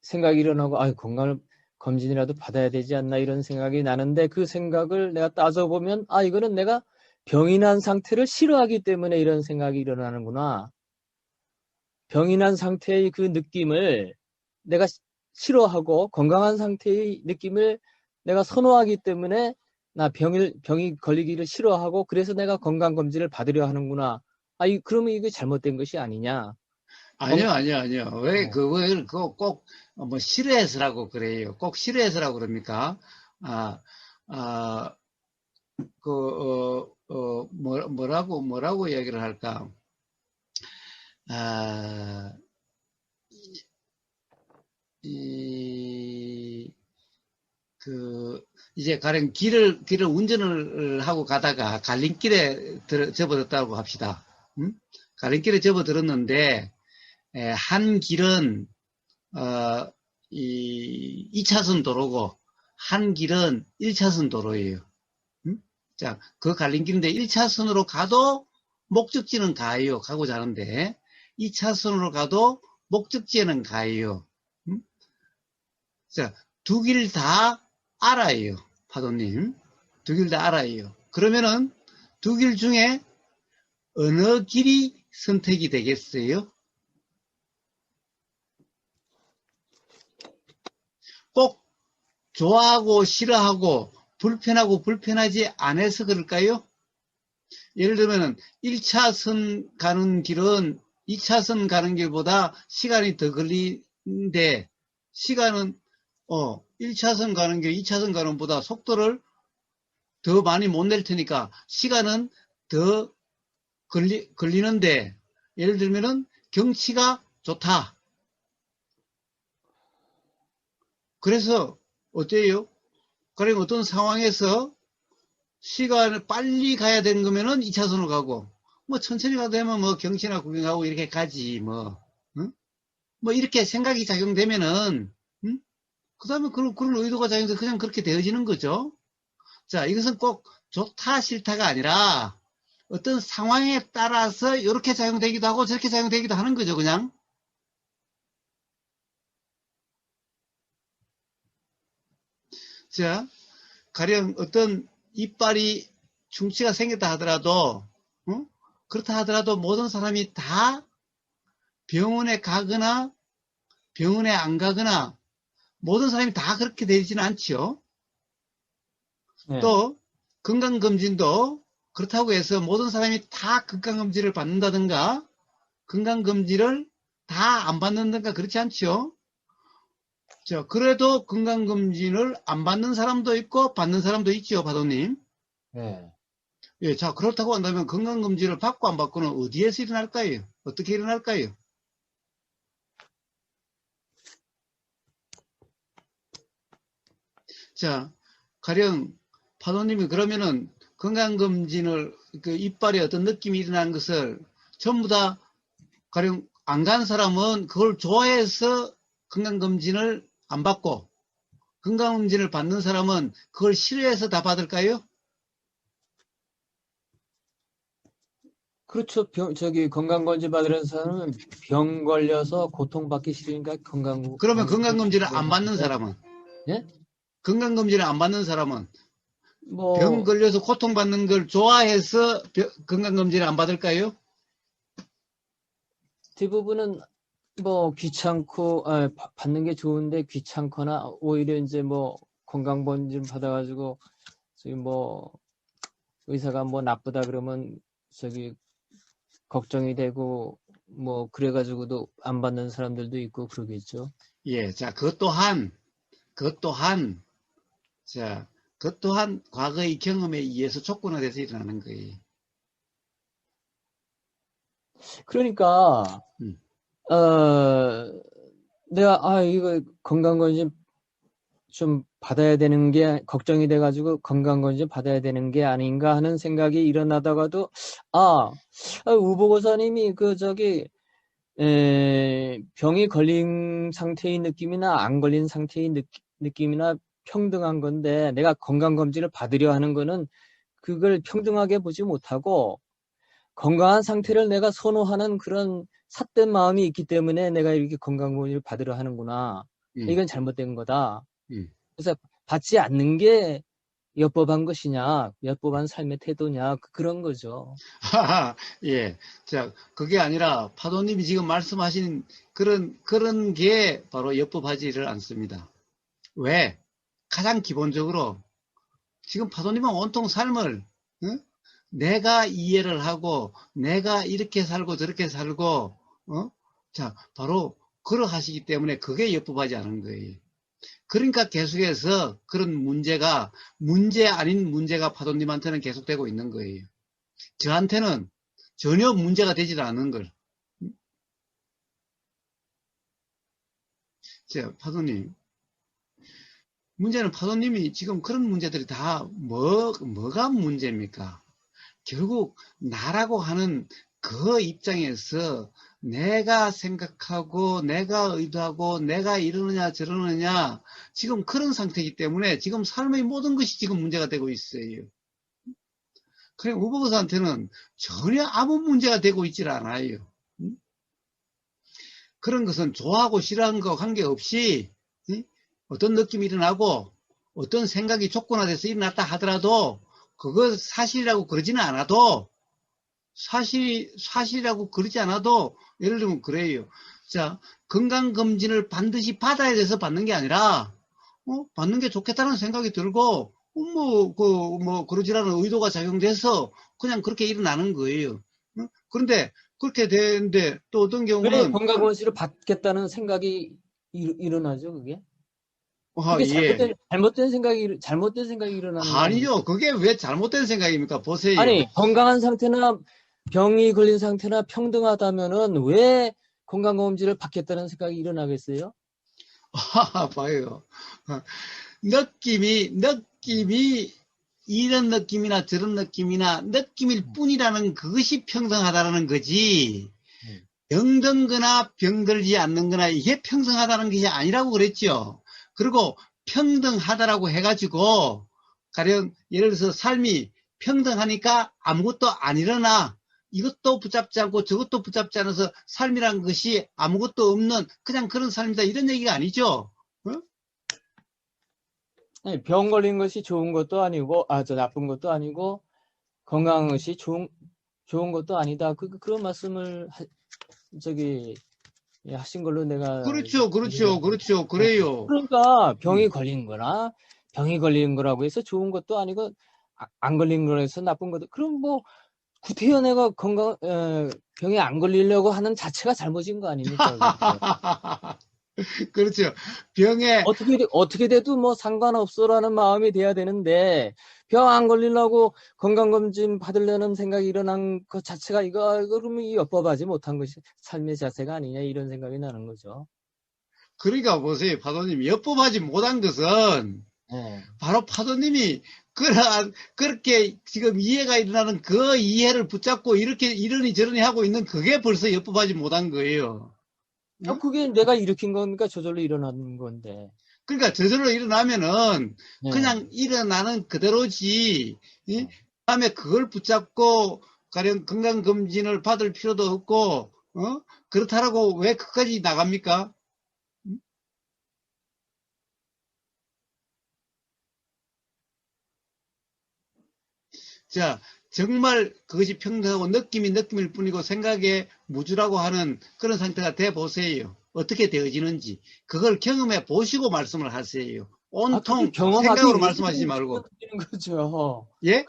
생각이 일어나고 건강을 검진이라도 받아야 되지 않나 이런 생각이 나는데 그 생각을 내가 따져보면 이거는 내가 병이 난 상태를 싫어하기 때문에 이런 생각이 일어나는구나. 병이 난 상태의 그 느낌을 내가 싫어하고 건강한 상태의 느낌을 내가 선호하기 때문에 나 병이 걸리기를 싫어하고 그래서 내가 건강검진을 받으려 하는구나. 그러면 이게 잘못된 것이 아니냐. 아니요. 왜 그걸 꼭 뭐 싫어해서라고 그래요. 꼭 싫어해서라고 그럽니까? 아, 뭐라고 이야기를 할까? 아, 이, 이제 가령 길을 운전을 하고 가다가 갈림길에 접어들었다고 합시다. 음? 갈림길에 접어들었는데, 한 길은, 어, 2차선 도로고, 한 길은 1차선 도로예요. 자, 그 갈림길인데 1차선으로 가도 목적지는 가요. 가고자 하는데, 2차선으로 가도 목적지에는 가요. 자, 두 길 다 알아요. 파도님. 두 길 다 알아요. 그러면은 두 길 중에 어느 길이 선택이 되겠어요? 꼭 좋아하고 싫어하고 불편하고 불편하지 않아서 그럴까요? 예를 들면 1차선 가는 길은 2차선 가는 길보다 시간이 더 걸리는데 시간은 1차선 가는 길 2차선 가는 것보다 속도를 더 많이 못 낼 테니까 시간은 더 걸리는데 예를 들면은 경치가 좋다. 그래서 어때요? 그럼 어떤 상황에서 시간을 빨리 가야 되는 거면은 2차선으로 가고 뭐 천천히 가도 되면 뭐 경치나 구경하고 이렇게 가지 뭐, 응? 뭐 이렇게 생각이 작용되면은 응? 그다음에 그런 의도가 작용돼서 그냥 그렇게 되어지는 거죠. 자, 이것은 꼭 좋다 싫다가 아니라 어떤 상황에 따라서 이렇게 작용되기도 하고 저렇게 작용되기도 하는 거죠, 그냥. 자, 가령 어떤 이빨이 충치가 생겼다 하더라도, 그렇다 하더라도 모든 사람이 다 병원에 가거나 병원에 안 가거나 모든 사람이 다 그렇게 되지는 않지요. 네. 또 건강검진도 그렇다고 해서 모든 사람이 다 건강검진을 받는다든가 건강검진을 다 안 받는다든가 그렇지 않지요. 자, 그래도 건강검진을 안 받는 사람도 있고 받는 사람도 있지요, 바도님. 네. 예, 자, 그렇다고 한다면 건강검진을 받고 안 받고는 어디에서 일어날까요? 어떻게 일어날까요? 자, 가령 파도님이 그러면은 건강검진을 그 이빨에 어떤 느낌이 일어나는 것을 전부 다 가령 안 간 사람은 그걸 좋아해서 건강검진을 안 받고 건강검진을 받는 사람은 그걸 싫어해서 다 받을까요? 그렇죠. 건강검진 받으려는 사람은 병 걸려서 고통받기 싫으니까 그러면 건강검진을 건강검진을 안 받는 받는데, 사람은 예? 건강검진을 안 받는 사람은 병 뭐, 걸려서 고통받는 걸 좋아해서 건강검진을 안 받을까요? 대부분은 뭐 귀찮고, 받는 게 좋은데 귀찮거나 오히려 이제 뭐 건강검진 받아가지고, 저기 뭐, 의사가 뭐 나쁘다 그러면 저기 걱정이 되고, 뭐, 그래가지고도 안 받는 사람들도 있고 그러겠죠. 예, 자, 그것 또한, 자, 그것 또한 과거의 경험에 의해서 조건화돼서 일어나는 거예요. 그러니까, 음. 내가, 이거 건강검진 좀 받아야 되는 게 걱정이 돼가지고 건강검진 받아야 되는 게 아닌가 하는 생각이 일어나다가도, 우보고사님이 병이 걸린 상태의 느낌이나 안 걸린 상태의 느낌이나 평등한 건데 내가 건강검진을 받으려 하는 거는 그걸 평등하게 보지 못하고 건강한 상태를 내가 선호하는 그런 삿된 마음이 있기 때문에 내가 이렇게 건강검진을 받으려 하는구나. 음, 이건 잘못된 거다. 음. 그래서 받지 않는 게 엿법한 것이냐, 엿법한 삶의 태도냐, 그런 거죠. 예. 자, 그게 아니라 파도님이 지금 말씀하신 그런 게 바로 엽법하지를 않습니다. 왜? 가장 기본적으로 지금 파도님은 온통 삶을 어? 내가 이해를 하고 내가 이렇게 살고 저렇게 살고 자 바로 그러 하시기 때문에 그게 엽법하지 않은 거예요. 그러니까 계속해서 그런 문제가 문제 아닌 문제가 파도님한테는 계속되고 있는 거예요. 저한테는 전혀 문제가 되질 않은 걸. 자, 파도님. 문제는 파도님이 지금 그런 문제들이 다 뭐가 문제입니까? 결국 나라고 하는 그 입장에서 내가 생각하고 내가 의도하고 내가 이러느냐 저러느냐 지금 그런 상태이기 때문에 지금 삶의 모든 것이 지금 문제가 되고 있어요. 그래 우버거스한테는 전혀 아무 문제가 되고 있질 않아요. 그런 것은 좋아하고 싫어하는 것과 관계없이 어떤 느낌이 일어나고 어떤 생각이 조건화돼서 일어났다 하더라도 그거 사실이라고 그러지는 않아도 사실이라고 그러지 않아도 예를 들면 그래요. 자, 건강검진을 반드시 받아야 돼서 받는 게 아니라 받는 게 좋겠다는 생각이 들고 그러지라는 의도가 작용돼서 그냥 그렇게 일어나는 거예요. 그런데 그렇게 되는데 또 어떤 왜 경우는 건강검진을 받겠다는 생각이 일어나죠, 그게? 그게 예. 잘못된 생각이 일어나는 거 아닙니까? 아니죠. 그게 왜 잘못된 생각입니까? 보세요. 아니, 건강한 상태나 병이 걸린 상태나 평등하다면은 왜 건강검진을 받겠다는 생각이 일어나겠어요? 봐요. 느낌이 이런 느낌이나 저런 느낌이나 느낌일 뿐이라는 그것이 평등하다는 거지. 병든거나 병들지 않는거나 이게 평등하다는 것이 아니라고 그랬죠. 그리고 평등하다라고 해가지고 가령 예를 들어서 삶이 평등하니까 아무것도 안 일어나. 이것도 붙잡지 않고 저것도 붙잡지 않아서 삶이란 것이 아무것도 없는 그냥 그런 삶이다 이런 얘기가 아니죠. 아니, 병 걸린 것이 좋은 것도 아니고, 나쁜 것도 아니고, 건강한 것이 좋은 것도 아니다. 그런 말씀을 하신 걸로 내가 그렇죠, 이해를 그렇죠, 하는데. 그렇죠. 그래요. 그러니까 병이 걸린 거나 병이 걸린 거라고 해서 좋은 것도 아니고 안 걸린 거라고 해서 나쁜 것도 그럼 뭐 구태여 내가 병에 안 걸리려고 하는 자체가 잘못인 거 아닙니까? 그렇죠. 병에 어떻게 돼도 뭐 상관없어라는 마음이 돼야 되는데 병 안 걸리려고 건강검진 받으려는 생각이 일어난 것 자체가 그러면 이 엿법하지 못한 것이 삶의 자세가 아니냐 이런 생각이 나는 거죠. 그러니까 보세요, 파도님. 엿법하지 못한 것은 네. 바로 파도님이 그렇게 지금 이해가 일어나는 그 이해를 붙잡고 이렇게 이러니 저러니 하고 있는 그게 벌써 엿법하지 못한 거예요. 응? 그게 내가 일으킨 거니까 저절로 일어나는 건데. 그러니까 저절로 일어나면은 네. 그냥 일어나는 그대로지. 이? 네. 다음에 그걸 붙잡고 가령 건강검진을 받을 필요도 없고 그렇다라고 왜 끝까지 나갑니까? 자, 정말 그것이 평등하고 느낌이 느낌일 뿐이고 생각에 무주라고 하는 그런 상태가 돼 보세요. 어떻게 되어지는지. 그걸 경험해 보시고 말씀을 하세요. 그걸 온통 경험하기 생각으로 위해서 말씀하시지 지금 말고. 질문드리는 거죠. 예?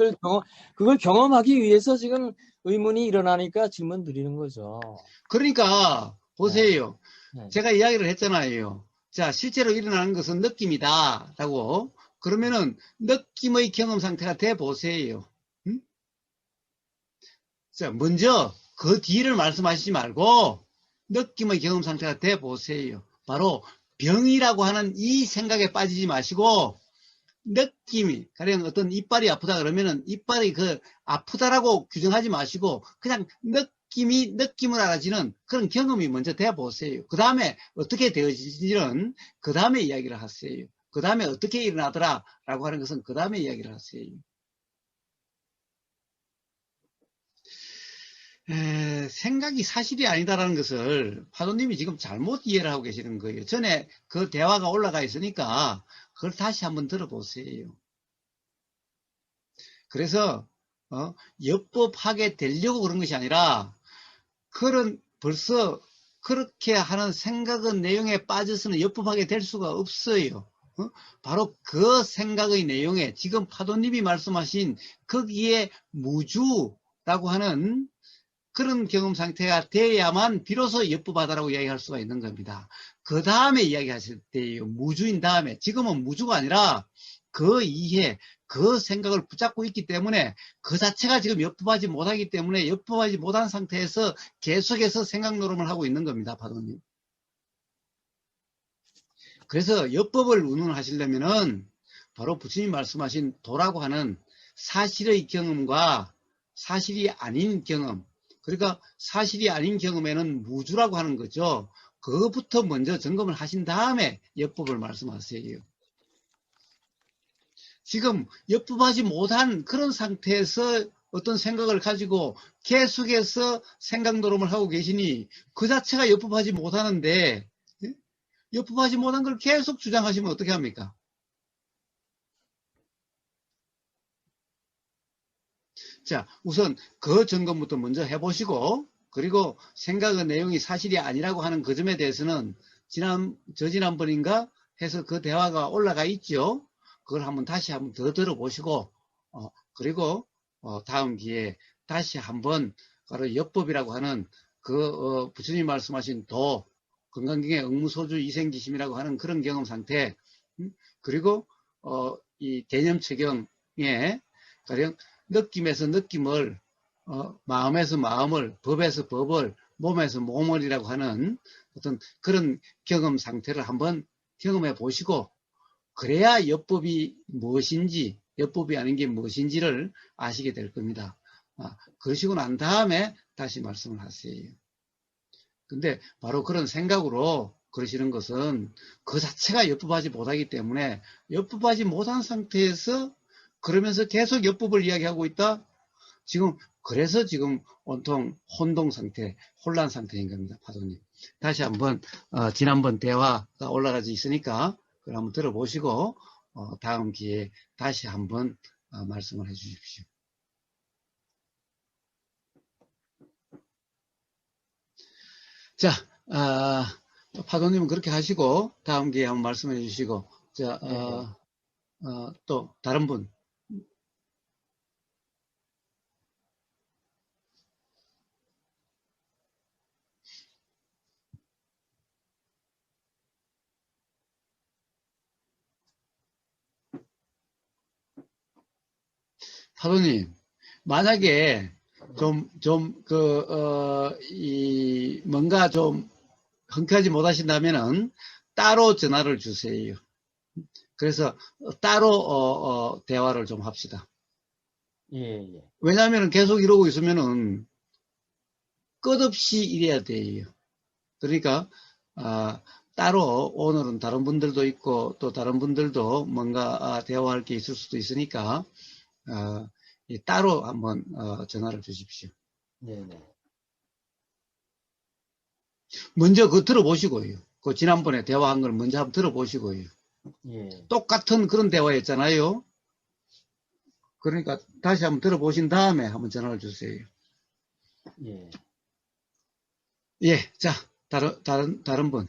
그걸 경험하기 위해서 지금 의문이 일어나니까 질문 드리는 거죠. 그러니까 네. 보세요. 네. 제가 이야기를 했잖아요. 자, 실제로 일어나는 것은 느낌이다. 라고. 그러면은 느낌의 경험 상태가 돼 보세요. 응? 자, 먼저 그 뒤를 말씀하시지 말고 느낌의 경험 상태가 돼 보세요. 바로 병이라고 하는 이 생각에 빠지지 마시고 느낌이 가령 어떤 이빨이 아프다 그러면은 이빨이 아프다라고 규정하지 마시고 그냥 느낌을 알아지는 그런 경험이 먼저 돼 보세요. 그 다음에 어떻게 되어지는지는 그 다음에 이야기를 하세요. 그 다음에 어떻게 일어나더라 라고 하는 것은 그 다음에 이야기를 하세요. 생각이 사실이 아니다라는 것을 파도님이 지금 잘못 이해를 하고 계시는 거예요. 전에 그 대화가 올라가 있으니까 그걸 다시 한번 들어보세요. 그래서 엿법하게 되려고 그런 것이 아니라 벌써 그렇게 하는 생각의 내용에 빠져서는 엿법하게 될 수가 없어요. 바로 그 생각의 내용에 지금 파도님이 말씀하신 거기에 무주라고 하는 그런 경험 상태가 돼야만 비로소 엽부바다라고 이야기할 수가 있는 겁니다. 그 다음에 이야기하실 때요. 무주인 다음에. 지금은 무주가 아니라 그 이해, 그 생각을 붙잡고 있기 때문에 그 자체가 지금 엽부하지 못하기 때문에 엽부하지 못한 상태에서 계속해서 생각 노름을 하고 있는 겁니다. 파도님. 그래서 엽법을 운운하시려면은 바로 부처님 말씀하신 도라고 하는 사실의 경험과 사실이 아닌 경험, 그러니까 사실이 아닌 경험에는 무주라고 하는 거죠. 그것부터 먼저 점검을 하신 다음에 엽법을 말씀하세요. 지금 엽법하지 못한 그런 상태에서 어떤 생각을 가지고 계속해서 생각 노름을 하고 계시니 그 자체가 엽법하지 못하는데, 엽법하지 못한 걸 계속 주장하시면 어떻게 합니까? 자, 우선 그 점검부터 먼저 해보시고, 그리고 생각의 내용이 사실이 아니라고 하는 그 점에 대해서는 저지난번인가 해서 그 대화가 올라가 있죠. 그걸 한번 다시 한번 더 들어보시고, 그리고 다음 기회에 다시 한번 바로 엽법이라고 하는 그 부처님 말씀하신 도, 건강경의 응무소주 이생기심이라고 하는 그런 경험 상태, 그리고 이 개념 체경에 가령 느낌에서 느낌을, 마음에서 마음을, 법에서 법을, 몸에서 몸을이라고 하는 어떤 그런 경험 상태를 한번 경험해 보시고, 그래야 엽법이 무엇인지, 엽법이 아닌 게 무엇인지를 아시게 될 겁니다. 그러시고 난 다음에 다시 말씀을 하세요. 근데 바로 그런 생각으로 그러시는 것은 그 자체가 엽법하지 못하기 때문에 엽법하지 못한 상태에서 그러면서 계속 엽법을 이야기하고 있다? 그래서 지금 온통 혼동 상태, 혼란 상태인 겁니다. 파도님. 다시 한번, 지난번 대화가 올라가져 있으니까, 그걸 한번 들어보시고, 다음 기회에 다시 한번 말씀을 해 주십시오. 자, 파도님은 그렇게 하시고, 다음 기회에 한번 말씀해 주시고, 자, 또, 다른 분. 파도님, 만약에 뭔가 좀 흔쾌하지 못하신다면은 따로 전화를 주세요. 그래서 따로 대화를 좀 합시다. 예. 왜냐하면 계속 이러고 있으면은 끝없이 이래야 돼요. 그러니까 따로 오늘은 다른 분들도 있고 또 다른 분들도 뭔가 대화할 게 있을 수도 있으니까 따로 한번 전화를 주십시오. 네네. 먼저 그거 들어보시고요. 그 지난번에 대화한 걸 먼저 한번 들어보시고요. 예. 똑같은 그런 대화였잖아요. 그러니까 다시 한번 들어보신 다음에 한번 전화를 주세요. 예. 예, 자, 다른 분.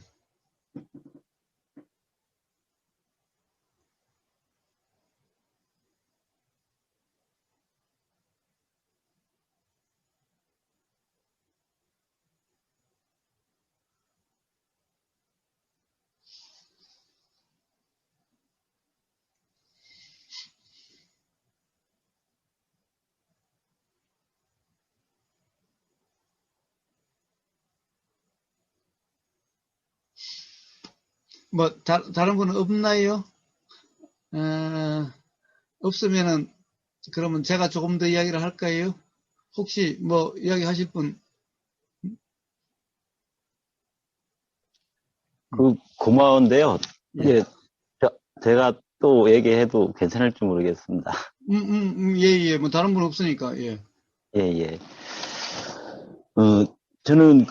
뭐, 다른 분은 없나요? 없으면은, 그러면 제가 조금 더 이야기를 할까요? 혹시 뭐, 이야기 하실 분? 고마운데요. 예. 이게, 제가 또 얘기해도 괜찮을지 모르겠습니다. 예. 뭐, 다른 분 없으니까, 예. 예, 예. 저는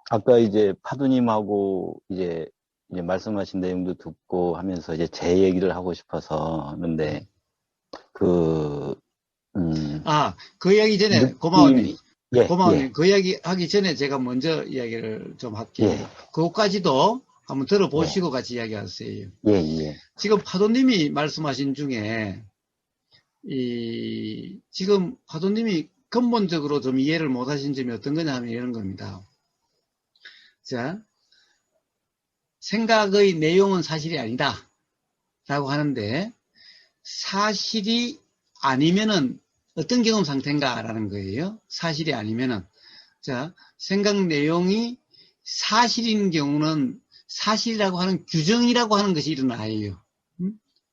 아까 이제 파두님하고 이제 말씀하신 내용도 듣고 하면서 이제 제 얘기를 하고 싶어서 하는데, 그 이야기 전에, 느낌, 고마워님. 예, 고마워님. 예, 그 이야기 하기 전에 제가 먼저 이야기를 좀 할게요. 예. 그것까지도 한번 들어보시고 같이 이야기하세요. 예, 예. 지금 파도님이 말씀하신 중에, 지금 파도님이 근본적으로 좀 이해를 못 하신 점이 어떤 거냐 하면 이런 겁니다. 자, 생각의 내용은 사실이 아니다 라고 하는데, 사실이 아니면은 어떤 경험 상태인가 라는 거예요. 사실이 아니면은. 자, 생각 내용이 사실인 경우는 사실이라고 하는 규정이라고 하는 것이 일어나요.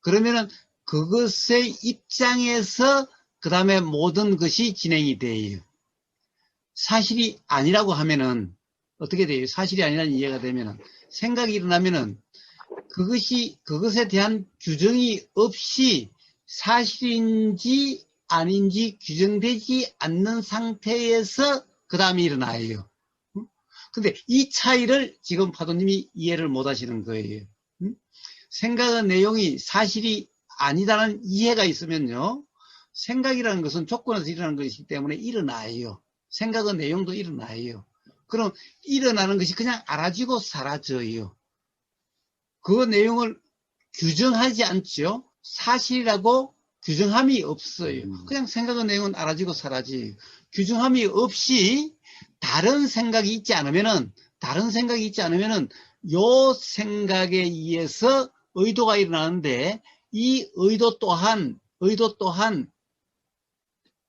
그러면은 그것의 입장에서 그 다음에 모든 것이 진행이 돼요. 사실이 아니라고 하면은 어떻게 돼요? 사실이 아니라는 이해가 되면은 생각이 일어나면은 그것에 대한 규정이 없이 사실인지 아닌지 규정되지 않는 상태에서 그 다음에 일어나요. 근데 이 차이를 지금 파도님이 이해를 못 하시는 거예요. 생각의 내용이 사실이 아니다라는 이해가 있으면요. 생각이라는 것은 조건에서 일어나는 것이기 때문에 일어나요. 생각의 내용도 일어나요. 그럼 일어나는 것이 그냥 알아지고 사라져요. 그 내용을 규정하지 않죠. 사실이라고 규정함이 없어요. 그냥 생각의 내용은 알아지고 사라져요. 규정함이 없이 다른 생각이 있지 않으면은 요 생각에 의해서 의도가 일어나는데 이 의도 또한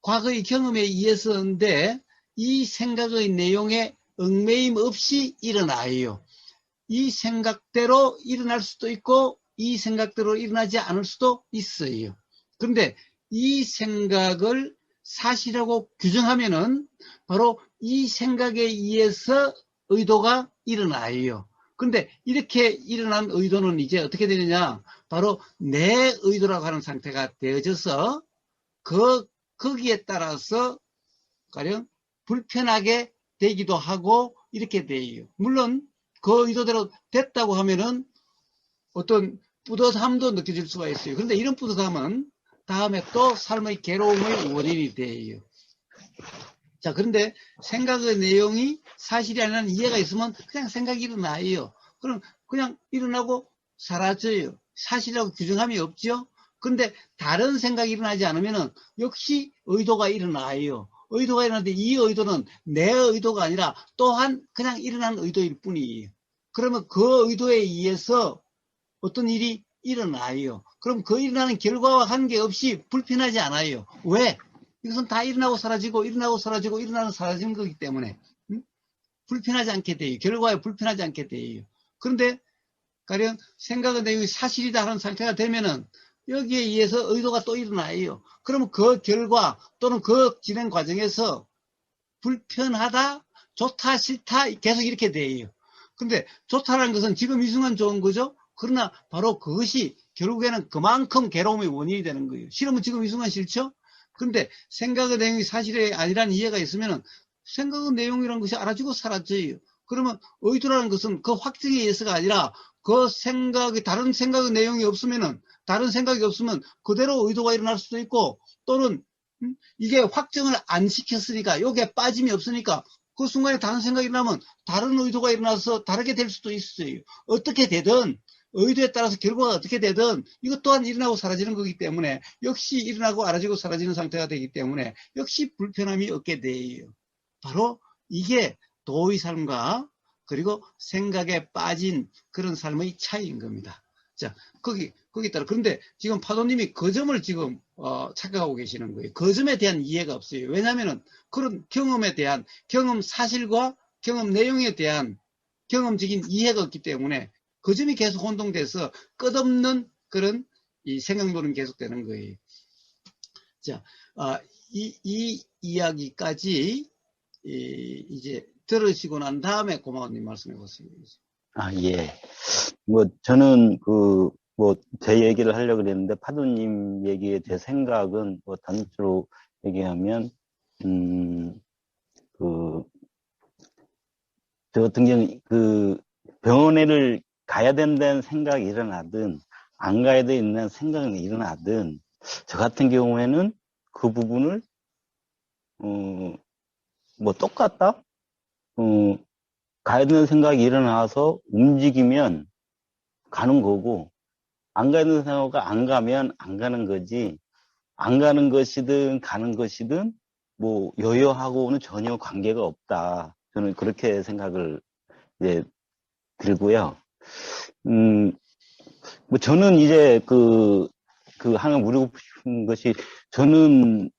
과거의 경험에 의해서인데 이 생각의 내용에 얽매임 없이 일어나요. 이 생각대로 일어날 수도 있고 이 생각대로 일어나지 않을 수도 있어요. 그런데 이 생각을 사실이라고 규정하면은 바로 이 생각에 의해서 의도가 일어나요. 그런데 이렇게 일어난 의도는 이제 어떻게 되느냐? 바로 내 의도라고 하는 상태가 되어져서 거기에 따라서 가령 불편하게 되기도 하고 이렇게 돼요. 물론 그 의도대로 됐다고 하면은 어떤 뿌듯함도 느껴질 수가 있어요. 그런데 이런 뿌듯함은 다음에 또 삶의 괴로움의 원인이 돼요. 자, 그런데 생각의 내용이 사실이 아니라는 이해가 있으면 그냥 생각이 일어나요. 그럼 그냥 일어나고 사라져요. 사실이라고 규정함이 없죠. 그런데 다른 생각이 일어나지 않으면은 역시 의도가 일어나요. 의도가 일어나는데 이 의도는 내 의도가 아니라 또한 그냥 일어난 의도일 뿐이에요. 그러면 그 의도에 의해서 어떤 일이 일어나요. 그럼 그 일어나는 결과와 관계없이 불편하지 않아요. 왜? 이것은 다 일어나고 사라지고 일어나는 사라지는 거기 때문에 불편하지 않게 돼요. 결과에 불편하지 않게 돼요. 그런데 가령 생각의 내용이 사실이다 하는 상태가 되면은 여기에 의해서 의도가 또 일어나요. 그러면 그 결과 또는 그 진행 과정에서 불편하다, 좋다, 싫다 계속 이렇게 돼요. 근데 좋다라는 것은 지금 이 순간 좋은 거죠. 그러나 바로 그것이 결국에는 그만큼 괴로움의 원인이 되는 거예요. 싫으면 지금 이 순간 싫죠? 근데 생각의 내용이 사실이 아니라는 이해가 있으면 생각의 내용이라는 것이 알아지고 사라져요. 그러면 의도라는 것은 그 확정에 의해서가 아니라 그 생각이 다른 생각의 내용이 없으면 그대로 의도가 일어날 수도 있고 또는 이게 확정을 안 시켰으니까 여기에 빠짐이 없으니까 그 순간에 다른 생각이 일어나면 다른 의도가 일어나서 다르게 될 수도 있어요. 어떻게 되든 의도에 따라서 결과가 어떻게 되든 이것 또한 일어나고 사라지는 거기 때문에 역시 일어나고 알아지고 사라지는 상태가 되기 때문에 역시 불편함이 없게 돼요. 바로 이게 도의 삶과 그리고 생각에 빠진 그런 삶의 차이인 겁니다. 자, 거기 따라. 그런데 지금 파도님이 그 점을 지금, 착각하고 계시는 거예요. 그 점에 대한 이해가 없어요. 왜냐면은 그런 경험에 대한 경험 사실과 경험 내용에 대한 경험적인 이해가 없기 때문에 그 점이 계속 혼동돼서 끝없는 그런 이 생각론은 계속되는 거예요. 자, 이 이야기까지 이제 들으시고 난 다음에 고마워님 말씀해 보세요. 예. 저는 제 얘기를 하려고 그랬는데, 파도님 얘기에 제 생각은, 단적으로 얘기하면, 저 같은 경우, 병원에를 가야 된다는 생각이 일어나든, 안 가야 된다는 생각이 일어나든, 저 같은 경우에는 그 부분을, 똑같다? 가야 되는 생각이 일어나서 움직이면 가는 거고, 안 가는 생각가 안 가면 안 가는 거지, 안 가는 것이든 가는 것이든 뭐 여여하고는 전혀 관계가 없다. 저는 그렇게 생각을 이제 들고요. 뭐 저는 이제 하나 물어보고 싶은 것이, 저는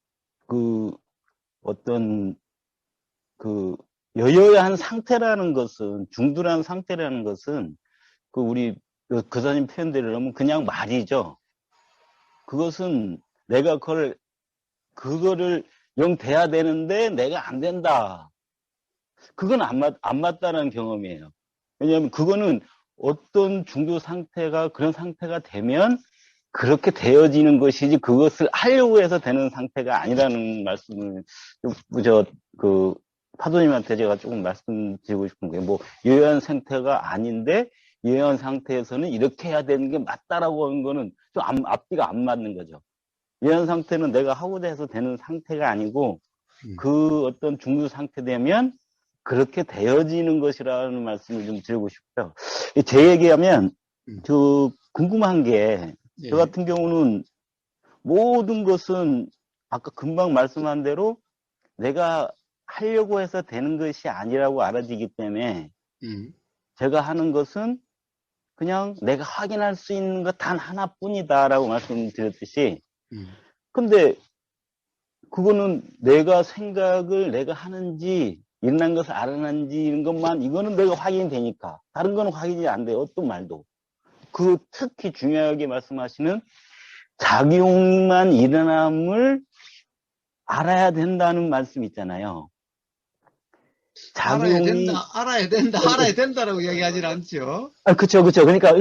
어떤 여여한 상태라는 것은, 중두한 상태라는 것은, 우리 교사님 표현대로 하면 그냥 말이죠. 그것은 내가 그거를 영 돼야 되는데 내가 안 된다. 그건 안 맞다는 경험이에요. 왜냐하면 그거는 어떤 중도 상태가 그런 상태가 되면 그렇게 되어지는 것이지, 그것을 하려고 해서 되는 상태가 아니라는 말씀을 파도님한테 제가 조금 말씀드리고 싶은 거예요. 뭐 요요한 상태가 아닌데 요요한 상태에서는 이렇게 해야 되는 게 맞다라고 하는 거는 좀 앞뒤가 안 맞는 거죠. 요요한 상태는 내가 하고자 해서 되는 상태가 아니고, 그 어떤 중도 상태 되면 그렇게 되어지는 것이라는 말씀을 좀 드리고 싶어요. 제 얘기하면 궁금한 게, 저 같은 경우는 모든 것은 아까 금방 말씀한 대로 내가 하려고 해서 되는 것이 아니라고 알아지기 때문에, 제가 하는 것은 그냥 내가 확인할 수 있는 것 단 하나뿐이다라고 말씀드렸듯이, 근데 그거는 내가 생각을 내가 하는지 일어난 것을 알아낸지 이런 것만, 이거는 내가 확인이 되니까, 다른 거는 확인이 안 돼요. 어떤 말도. 특히 중요하게 말씀하시는 작용만 일어남을 알아야 된다는 말씀 있잖아요. 알아야 작용이, 된다, 알아야 된다, 알아야 된다라고 이야기하진 않죠. 그쵸. 그러니까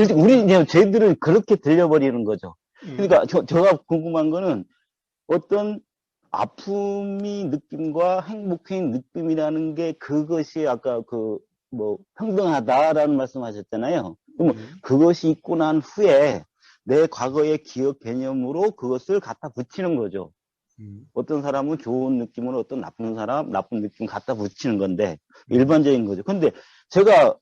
쟤들은 그렇게 들려버리는 거죠. 그러니까 제가 궁금한 거는, 어떤 아픔이 느낌과 행복의 느낌이라는 게, 그것이 아까 평등하다라는 말씀하셨잖아요. 그러면 그것이 있고 난 후에 내 과거의 기억 개념으로 그것을 갖다 붙이는 거죠. 어떤 사람은 좋은 느낌으로, 어떤 나쁜 사람 나쁜 느낌 갖다 붙이는 건데, 일반적인 거죠. 근데 제가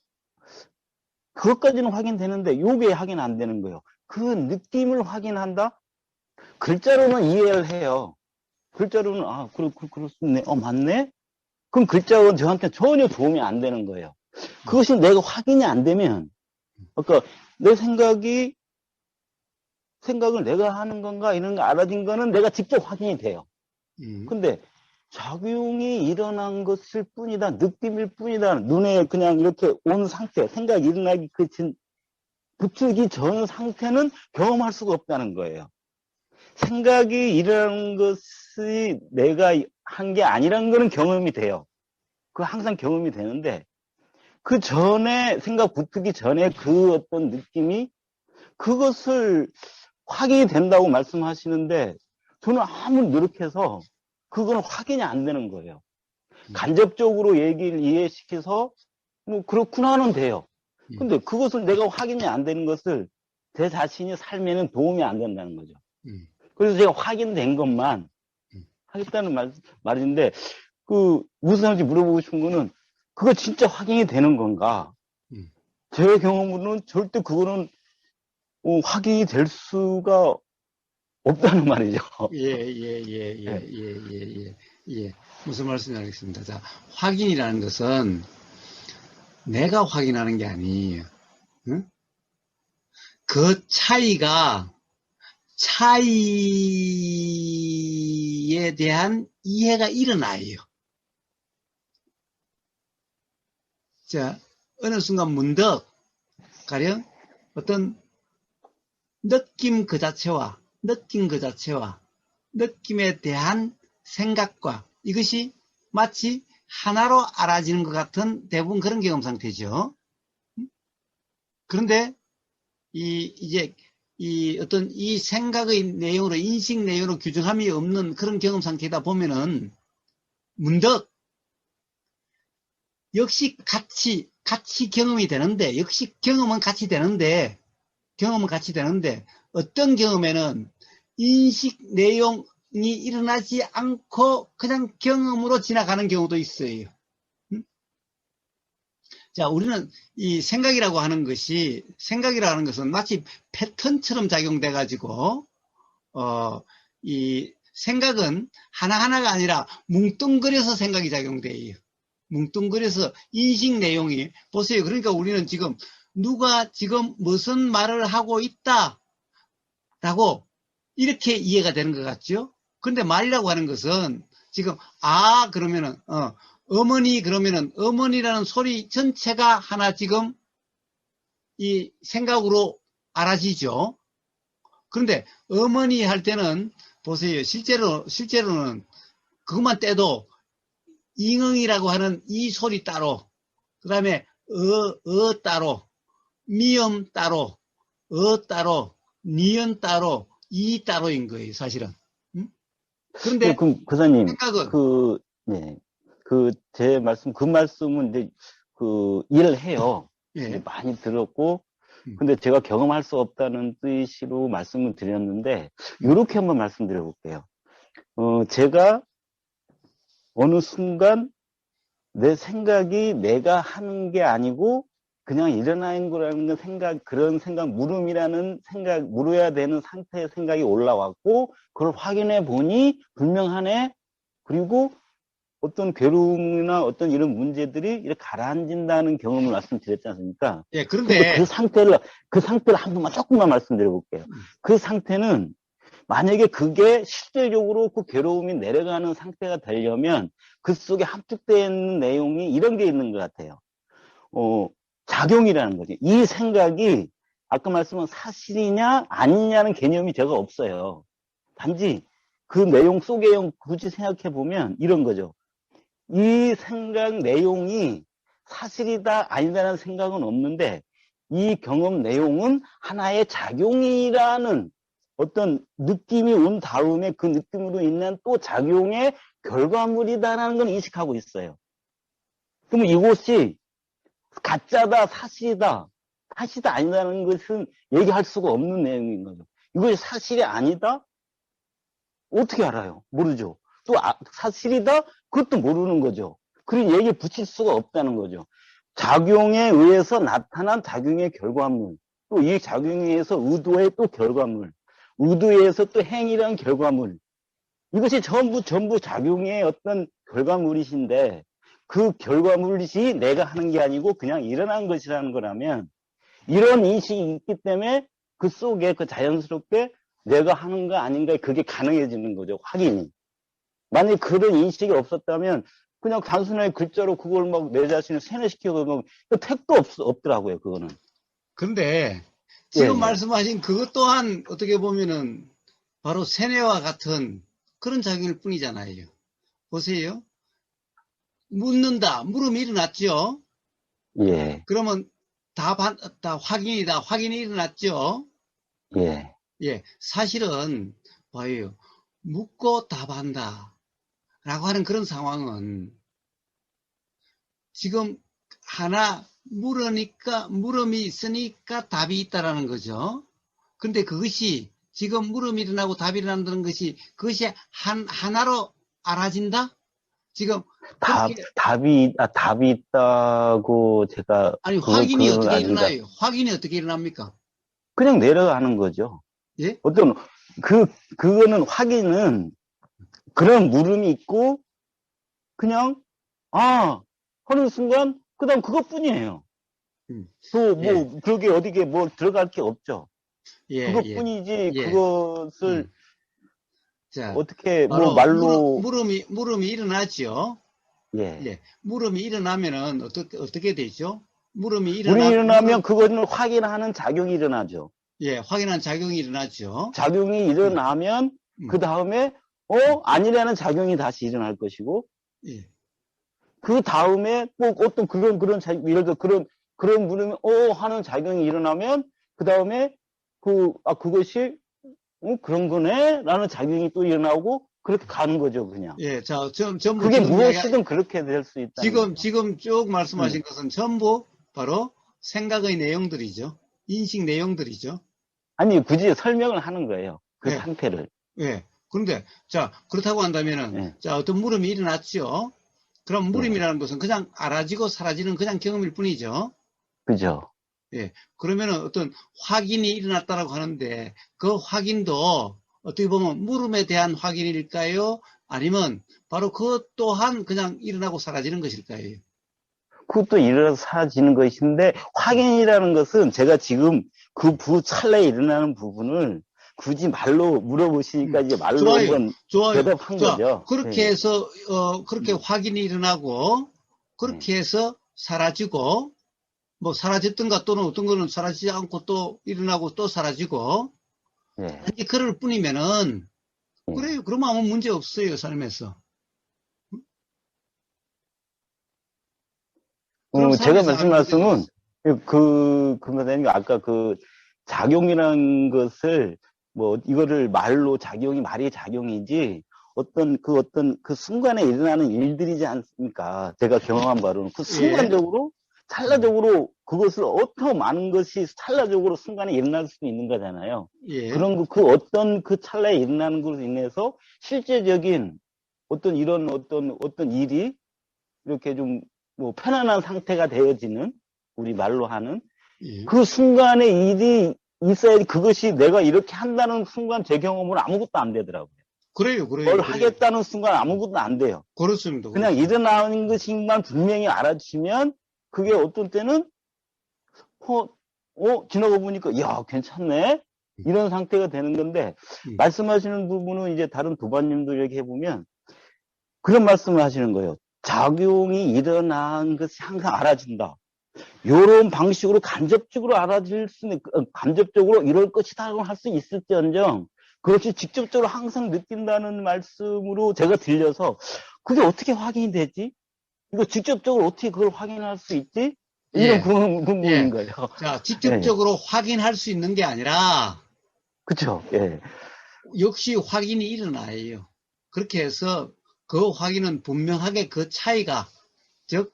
그것까지는 확인되는데 요게 확인 안 되는 거예요. 그 느낌을 확인한다? 글자로는 이해를 해요. 글자로는 그렇네, 맞네. 그럼 글자로는 저한테 전혀 도움이 안 되는 거예요. 그것이 내가 확인이 안 되면, 그러니까 내 생각을 내가 하는 건가 이런 거 알아진 거는 내가 직접 확인이 돼요. 근데 작용이 일어난 것일 뿐이다, 느낌일 뿐이다, 눈에 그냥 이렇게 온 상태, 생각이 일어나기 붙기 전 상태는 경험할 수가 없다는 거예요. 생각이 일어난 것이 내가 한 게 아니라는 거는 경험이 돼요. 그거 항상 경험이 되는데, 그 전에, 생각 붙기 전에 그 어떤 느낌이, 그것을 확인이 된다고 말씀하시는데, 저는 아무리 노력해서 그건 확인이 안 되는 거예요. 간접적으로 얘기를 이해시켜서 뭐 그렇구나는 돼요. 근데 그것을 내가 확인이 안 되는 것을 제 자신이 삶에는 도움이 안 된다는 거죠. 그래서 제가 확인된 것만 하겠다는 말인데, 무슨 말인지 물어보고 싶은 거는, 그거 진짜 확인이 되는 건가? 제 경험으로는 절대 그거는 확인이 될 수가 없다는 말이죠. 예. 무슨 말씀인지 알겠습니다. 자, 확인이라는 것은 내가 확인하는 게 아니에요. 응? 그 차이에 대한 이해가 일어나요. 자, 어느 순간 문득 가령 어떤 느낌 그 자체와 느낌에 대한 생각과 이것이 마치 하나로 알아지는 것 같은 대부분 그런 경험 상태죠. 그런데 이제 어떤 이 생각의 내용으로, 인식 내용으로 규정함이 없는 그런 경험 상태다 보면은 문득 역시 같이 경험이 되는데, 역시 경험은 같이 되는데 어떤 경험에는 인식 내용이 일어나지 않고 그냥 경험으로 지나가는 경우도 있어요. 자, 우리는 이 생각이라고 하는 것은 마치 패턴처럼 작용돼 가지고 이 생각은 하나하나가 아니라 뭉뚱그려서 생각이 작용돼요. 뭉뚱그려서 인식 내용이, 보세요. 그러니까 우리는 지금 누가 지금 무슨 말을 하고 있다 라고 이렇게 이해가 되는 것 같죠? 근데 말이라고 하는 것은 지금 그러면은 어머니 그러면은 어머니라는 소리 전체가 하나 지금 이 생각으로 알아지죠. 그런데 어머니 할 때는 보세요. 실제로는 그것만 떼도 잉응이라고 하는 이 소리 따로, 그 다음에 따로, 미음 따로, 따로, 니은 따로, 이 따로인 거예요, 사실은. 그런데 그럼 교사님, 생각은 네, 제 말씀, 그 말씀은 이제 이해를 해요. 예. 많이 들었고, 근데 제가 경험할 수 없다는 뜻으로 말씀을 드렸는데, 이렇게 한번 말씀드려 볼게요. 제가 어느 순간 내 생각이 내가 하는 게 아니고, 그냥 일어나는 거라는 생각, 그런 생각, 물어야 되는 상태의 생각이 올라왔고, 그걸 확인해 보니 분명하네. 그리고 어떤 괴로움이나 어떤 이런 문제들이 이렇게 가라앉는다는 경험을 말씀드렸지 않습니까? 예, 근데 그런데 그 상태를 한 번만 조금만 말씀드려 볼게요. 그 상태는 만약에 그게 실질적으로 그 괴로움이 내려가는 상태가 되려면 그 속에 함축되어 있는 내용이 이런 게 있는 것 같아요. 작용이라는 거죠. 이 생각이 아까 말씀한 사실이냐 아니냐는 개념이 제가 없어요. 단지 그 내용 속에 굳이 생각해 보면 이런 거죠. 이 생각 내용이 사실이다 아니다라는 생각은 없는데 이 경험 내용은 하나의 작용이라는 어떤 느낌이 온 다음에 그 느낌으로 인한 또 작용의 결과물이다라는 걸 인식하고 있어요. 그러면 이것이 가짜다, 사실이다 아니다라는 것은 얘기할 수가 없는 내용인 거죠. 이것이 사실이 아니다? 어떻게 알아요? 모르죠. 또 사실이다? 그것도 모르는 거죠. 그런 얘기 붙일 수가 없다는 거죠. 작용에 의해서 나타난 작용의 결과물, 또 이 작용에 의해서 의도의 또 결과물, 의도에 의해서 또 행위라는 결과물, 이것이 전부 작용의 어떤 결과물이신데 그 결과물이 내가 하는 게 아니고 그냥 일어난 것이라는 거라면 이런 인식이 있기 때문에 그 속에 자연스럽게 내가 하는 거 아닌가 그게 가능해지는 거죠. 확인이. 만약에 그런 인식이 없었다면 그냥 단순하게 글자로 그걸 막 내 자신을 세뇌시키고 막 택도 없더라고요. 그거는. 근데 지금 예. 말씀하신 그것 또한 어떻게 보면은 바로 세뇌와 같은 그런 작용일 뿐이잖아요. 보세요. 묻는다. 물음이 일어났죠. 예. 그러면 확인이 일어났죠. 예. 예. 사실은 봐요. 묻고 답한다. 라고 하는 그런 상황은 지금 하나 물음이 있으니까 답이 있다라는 거죠. 근데 그것이 지금 물음이 일어나고 답이 일어난다는 것이 그것이 하나로 알아진다? 지금 답이 있다고 제가 아니 확인이 어떻게 아닌가. 일어나요? 확인이 어떻게 일어납니까? 그냥 내려가는 거죠. 예? 어떤 그거는 확인은 그런 물음이 있고 그냥 하는 순간 그다음 그것뿐이에요. 그게 어디게 뭐 들어갈 게 없죠. 그것뿐이지 그것을 자, 어떻게 말로 물음이 일어나죠. 예. 물음이 일어나면은 어떻게 되죠? 물음이 일어나면 그거는 확인하는 작용이 일어나죠. 예, 확인하는 작용이 일어나죠. 작용이 일어나면 그 다음에 아니라는 작용이 다시 일어날 것이고 예. 그 다음에 꼭 어떤 그런 예를 들어 그런 물음이 하는 작용이 일어나면 그 다음에 그것이 그런 거네 라는 작용이 또 일어나고 그렇게 가는 거죠 그냥. 예, 자, 전부 그게 무엇이든 그렇게 될 수 있다. 지금 쭉 말씀하신 것은 전부 바로 생각의 내용들이죠. 인식 내용들이죠. 아니 굳이 설명을 하는 거예요. 그 상태를. 예. 그런데 자 그렇다고 한다면은 자 어떤 물음이 일어났죠. 그럼 물음이라는 것은 그냥 알아지고 사라지는 그냥 경험일 뿐이죠. 그죠. 예. 그러면은 어떤 확인이 일어났다라고 하는데 그 확인도 어떻게 보면 물음에 대한 확인일까요? 아니면 바로 그것 또한 그냥 일어나고 사라지는 것일까요? 그것도 일어나서 사라지는 것인데, 확인이라는 것은 제가 지금 그 찰나에 일어나는 부분을 굳이 말로 물어보시니까 이제 말로 좋아요. 한번 좋아요. 대답한 자, 거죠. 그렇게 네. 해서, 그렇게 확인이 일어나고, 그렇게 해서 사라지고, 뭐 사라졌던가 또는 어떤 거는 사라지지 않고 또 일어나고 또 사라지고, 네. 단지 그럴 뿐이면은, 네. 그래요. 그러면 아무 문제 없어요, 삶에서. 그럼 제가 삶에서 말씀 아무 문제가 말씀은, 없어요. 선생님, 아까 그 작용이라는 것을, 뭐, 이거를 말로 말이 작용이지, 어떤 그 순간에 일어나는 일들이지 않습니까? 제가 경험한 바로는 그 예. 순간적으로, 찰나적으로 그것을 어떤 많은 것이 찰나적으로 순간에 일어날 수 있는 거잖아요. 예. 그런 그 어떤 그 찰나에 일어나는 것으로 인해서 실제적인 어떤 이런 어떤 일이 이렇게 좀 뭐 편안한 상태가 되어지는, 우리 말로 하는 예. 그 순간에 일이 있어야지. 그것이 내가 이렇게 한다는 순간 제 경험으로 아무것도 안 되더라고요. 그래요. 뭘 하겠다는 순간 아무것도 안 돼요. 그렇습니다. 그냥 일어나는 것만 분명히 알아주시면, 그게 어떤 때는 지나가 보니까 야, 괜찮네, 이런 상태가 되는 건데, 말씀하시는 부분은 이제 다른 도반님도 이렇게 해보면 그런 말씀을 하시는 거예요. 작용이 일어난 것이 항상 알아진다. 요런 방식으로 간접적으로 알아질 수는, 간접적으로 이럴 것이다라고 할 수 있을지언정, 그렇지 직접적으로 항상 느낀다는 말씀으로 제가 들려서, 그게 어떻게 확인이 되지? 이거 직접적으로 어떻게 그걸 확인할 수 있지? 이런 예. 궁금인 예. 거예요. 자, 직접적으로 확인할 수 있는 게 아니라, 그쵸? 예. 역시 확인이 일어나요. 그렇게 해서 그 확인은 분명하게 그 차이가, 즉,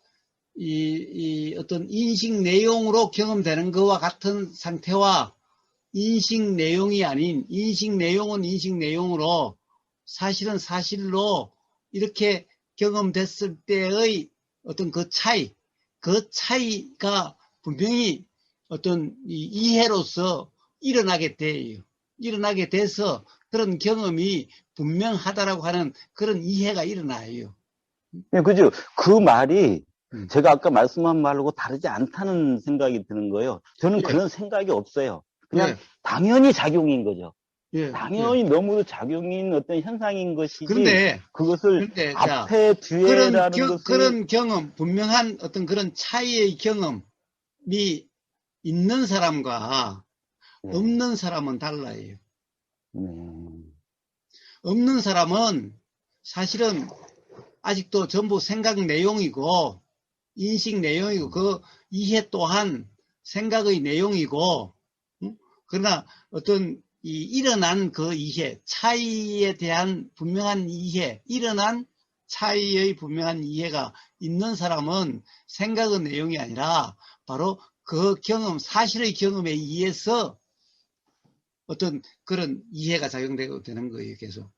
어떤 인식 내용으로 경험되는 것과 같은 상태와 인식 내용이 아닌, 인식 내용은 인식 내용으로, 사실은 사실로 이렇게 경험됐을 때의 어떤 그 차이가 분명히 어떤 이해로서 일어나게 돼요. 일어나게 돼서 그런 경험이 분명하다라고 하는 그런 이해가 일어나요. 네, 그죠? 그 말이 제가 아까 말씀한 말하고 다르지 않다는 생각이 드는 거예요. 저는 예. 그런 생각이 없어요. 그냥 예. 당연히 작용인 거죠. 예. 당연히 너무도 작용인 어떤 현상인 것이지, 그런데 그것을 자, 앞에 뒤에라는 것을. 그런 경험, 분명한 어떤 그런 차이의 경험이 있는 사람과 없는 사람은 달라요. 없는 사람은 사실은 아직도 전부 생각 내용이고, 인식 내용이고, 그 이해 또한 생각의 내용이고, 그러나 어떤 일어난 그 이해, 차이에 대한 분명한 이해, 일어난 차이의 분명한 이해가 있는 사람은 생각의 내용이 아니라 바로 그 경험, 사실의 경험에 의해서 어떤 그런 이해가 작용되고 되는 거예요, 계속.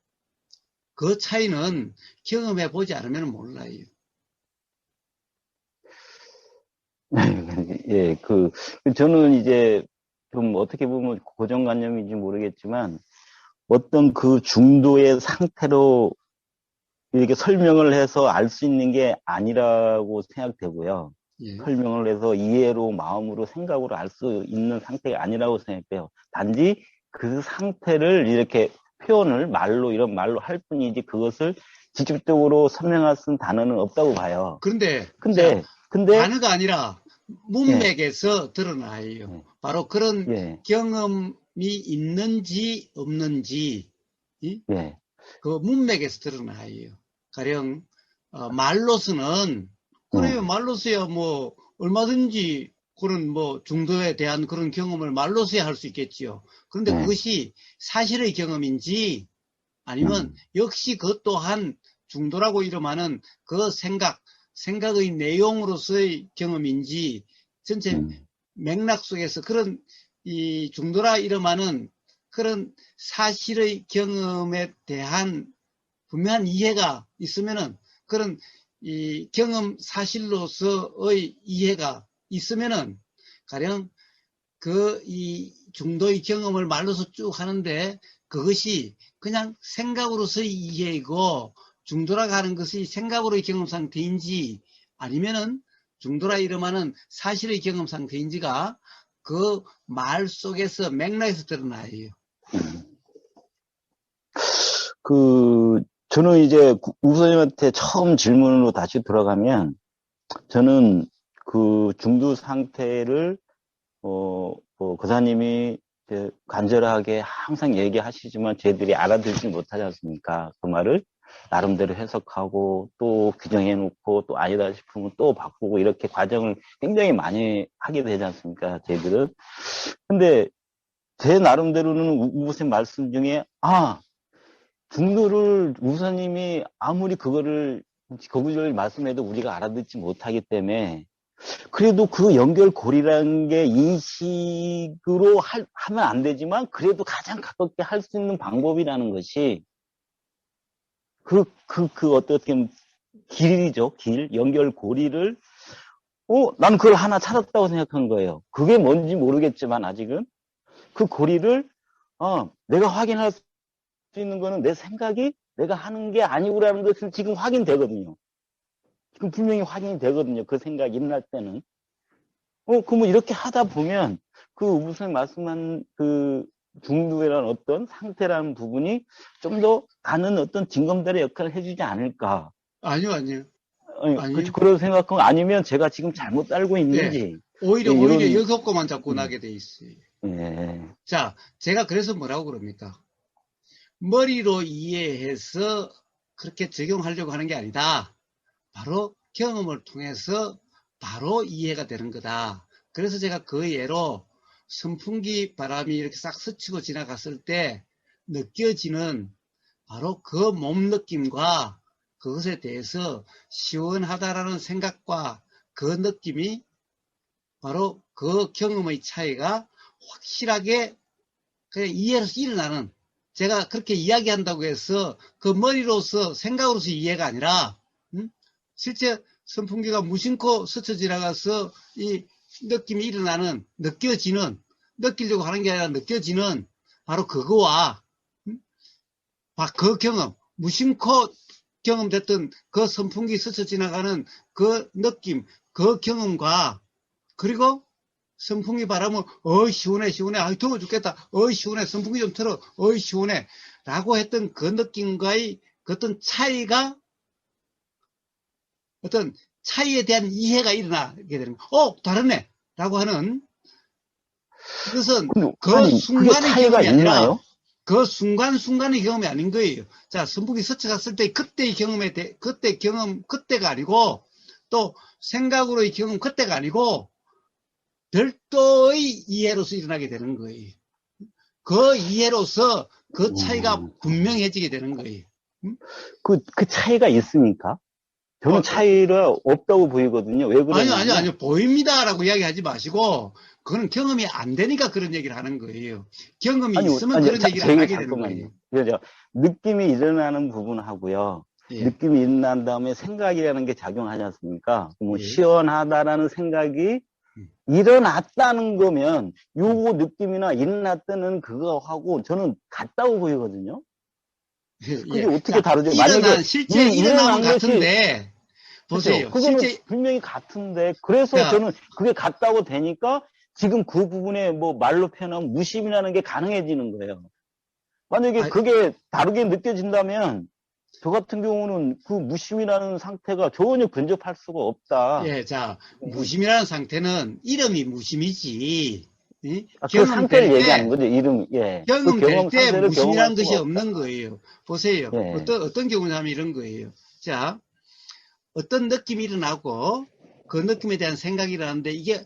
그 차이는 경험해 보지 않으면 몰라요. 예, 저는 이제 좀 어떻게 보면 고정관념인지 모르겠지만, 어떤 그 중도의 상태로 이렇게 설명을 해서 알 수 있는 게 아니라고 생각되고요. 예. 설명을 해서 이해로, 마음으로, 생각으로 알 수 있는 상태가 아니라고 생각해요. 단지 그 상태를 이렇게 표현을 이런 말로 할 뿐이지, 그것을 직접적으로 설명할 수 있는 단어는 없다고 봐요. 근데 단어가 아니라 문맥에서 드러나요. 바로 그런 경험이 있는지 없는지 그 문맥에서 드러나요. 가령 말로서는 그래요. 말로서야 뭐 얼마든지 그런 뭐 중도에 대한 그런 경험을 말로서야 할 수 있겠지요. 그런데 그것이 사실의 경험인지 아니면 역시 그것 또한 중도라고 이름하는 그 생각의 내용으로서의 경험인지, 전체 맥락 속에서 그런 이 중도라 이름하는 그런 사실의 경험에 대한 분명한 이해가 있으면은, 그런 이 경험 사실로서의 이해가 있으면은, 가령 그 이 중도의 경험을 말로서 쭉 하는데 그것이 그냥 생각으로서의 이해이고 중도라고 하는 것이 생각으로의 경험 상태인지 아니면은 중도라 이름하는 사실의 경험 상태인지가 그 말 속에서 맥락에서 드러나요. 저는 이제 우선님한테 처음 질문으로 다시 들어가면, 저는 그 중도 상태를, 교사님이 이제 간절하게 항상 얘기하시지만 저희들이 알아듣지 못하지 않습니까? 그 말을 나름대로 해석하고 또 규정해 놓고 또 아니다 싶으면 또 바꾸고 이렇게 과정을 굉장히 많이 하게 되지 않습니까? 저희들은. 근데 제 나름대로는 우선님 말씀 중에, 중도를 우선님이 아무리 그거를 말씀해도 우리가 알아듣지 못하기 때문에 그래도 그 연결고리라는 게 인식으로 하면 안 되지만 그래도 가장 가깝게 할 수 있는 방법이라는 것이 어떻게 보면 길이죠. 연결고리를, 나는 그걸 하나 찾았다고 생각한 거예요. 그게 뭔지 모르겠지만 아직은 그 고리를, 내가 확인할 수 있는 거는 내 생각이 내가 하는 게 아니고라는 것은 지금 확인되거든요. 지금 분명히 확인이 되거든요. 그 생각이 일어날 때는. 그러면 이렇게 하다 보면 우선 말씀한 중도라는 어떤 상태라는 부분이 좀 더 가는 어떤 징검다리 역할을 해주지 않을까. 아니요. 그런 생각은 아니면 제가 지금 잘못 알고 있는지. 오히려 여섯 것만 자꾸 나게 돼 있어요. 예. 자, 제가 그래서 뭐라고 그럽니까? 머리로 이해해서 그렇게 적용하려고 하는 게 아니다. 바로 경험을 통해서 바로 이해가 되는 거다. 그래서 제가 그 예로 선풍기 바람이 이렇게 싹 스치고 지나갔을 때 느껴지는 바로 그 몸 느낌과 그것에 대해서 시원하다라는 생각과 그 느낌이 바로 그 경험의 차이가 확실하게 그냥 이해로서 일어나는, 제가 그렇게 이야기한다고 해서 그 머리로서 생각으로서 이해가 아니라 실제 선풍기가 무심코 스쳐 지나가서 이 느낌이 일어나는, 느끼려고 하는 게 아니라 느껴지는 바로 그거와 그 경험, 무심코 경험됐던 그 선풍기 스쳐 지나가는 그 느낌, 그 경험과 그리고 선풍기 바람은 시원해 더워 죽겠다, 시원해, 선풍기 좀 틀어, 시원해 라고 했던 그 느낌과의 그 어떤 차이가, 어떤 차이에 대한 이해가 일어나게 되는 거. 다르네 라고 하는, 그것은 그 순간의 경험이 아니라 그 순간의 경험이 아닌 거예요. 자, 선풍기 스쳐갔을 때 그때의 경험에 그때 경험 그때가 아니고, 또 생각으로의 경험 그때가 아니고 별도의 이해로서 일어나게 되는 거예요. 그 이해로서 그 차이가 분명해지게 되는 거예요. 그 차이가 있습니까? 저는 차이가 없다고 보이거든요. 왜 그러냐면, 아니요. 보입니다라고 이야기하지 마시고, 그건 경험이 안 되니까 그런 얘기를 하는 거예요. 경험이 있으면 그런 얘기를 안 하게 되는 거예요. 그렇죠. 느낌이 일어나는 부분하고요. 예. 느낌이 일어난 다음에 생각이라는 게 작용하지 않습니까? 시원하다라는 생각이 일어났다는 거면 요거 느낌이나 일어났다는 그거하고 저는 같다고 보이거든요. 그게 어떻게 다르죠? 만약에 실제 일어난 것 같은데, 보세요. 그거는 실제 분명히 같은데, 그래서 저는 그게 같다고 되니까 지금 그 부분에 말로 표현하면 무심이라는 게 가능해지는 거예요. 만약에 그게 다르게 느껴진다면 저 같은 경우는 그 무심이라는 상태가 전혀 근접할 수가 없다. 예, 자, 무심이라는 상태는 이름이 무심이지. 그 상태를 얘기하는 거죠, 이름. 예. 경험될 때 무심이라는 것이 없는 거예요. 보세요. 예. 어떤 경우냐면 이런 거예요. 자, 어떤 느낌이 일어나고 그 느낌에 대한 생각이 일어나는데 이게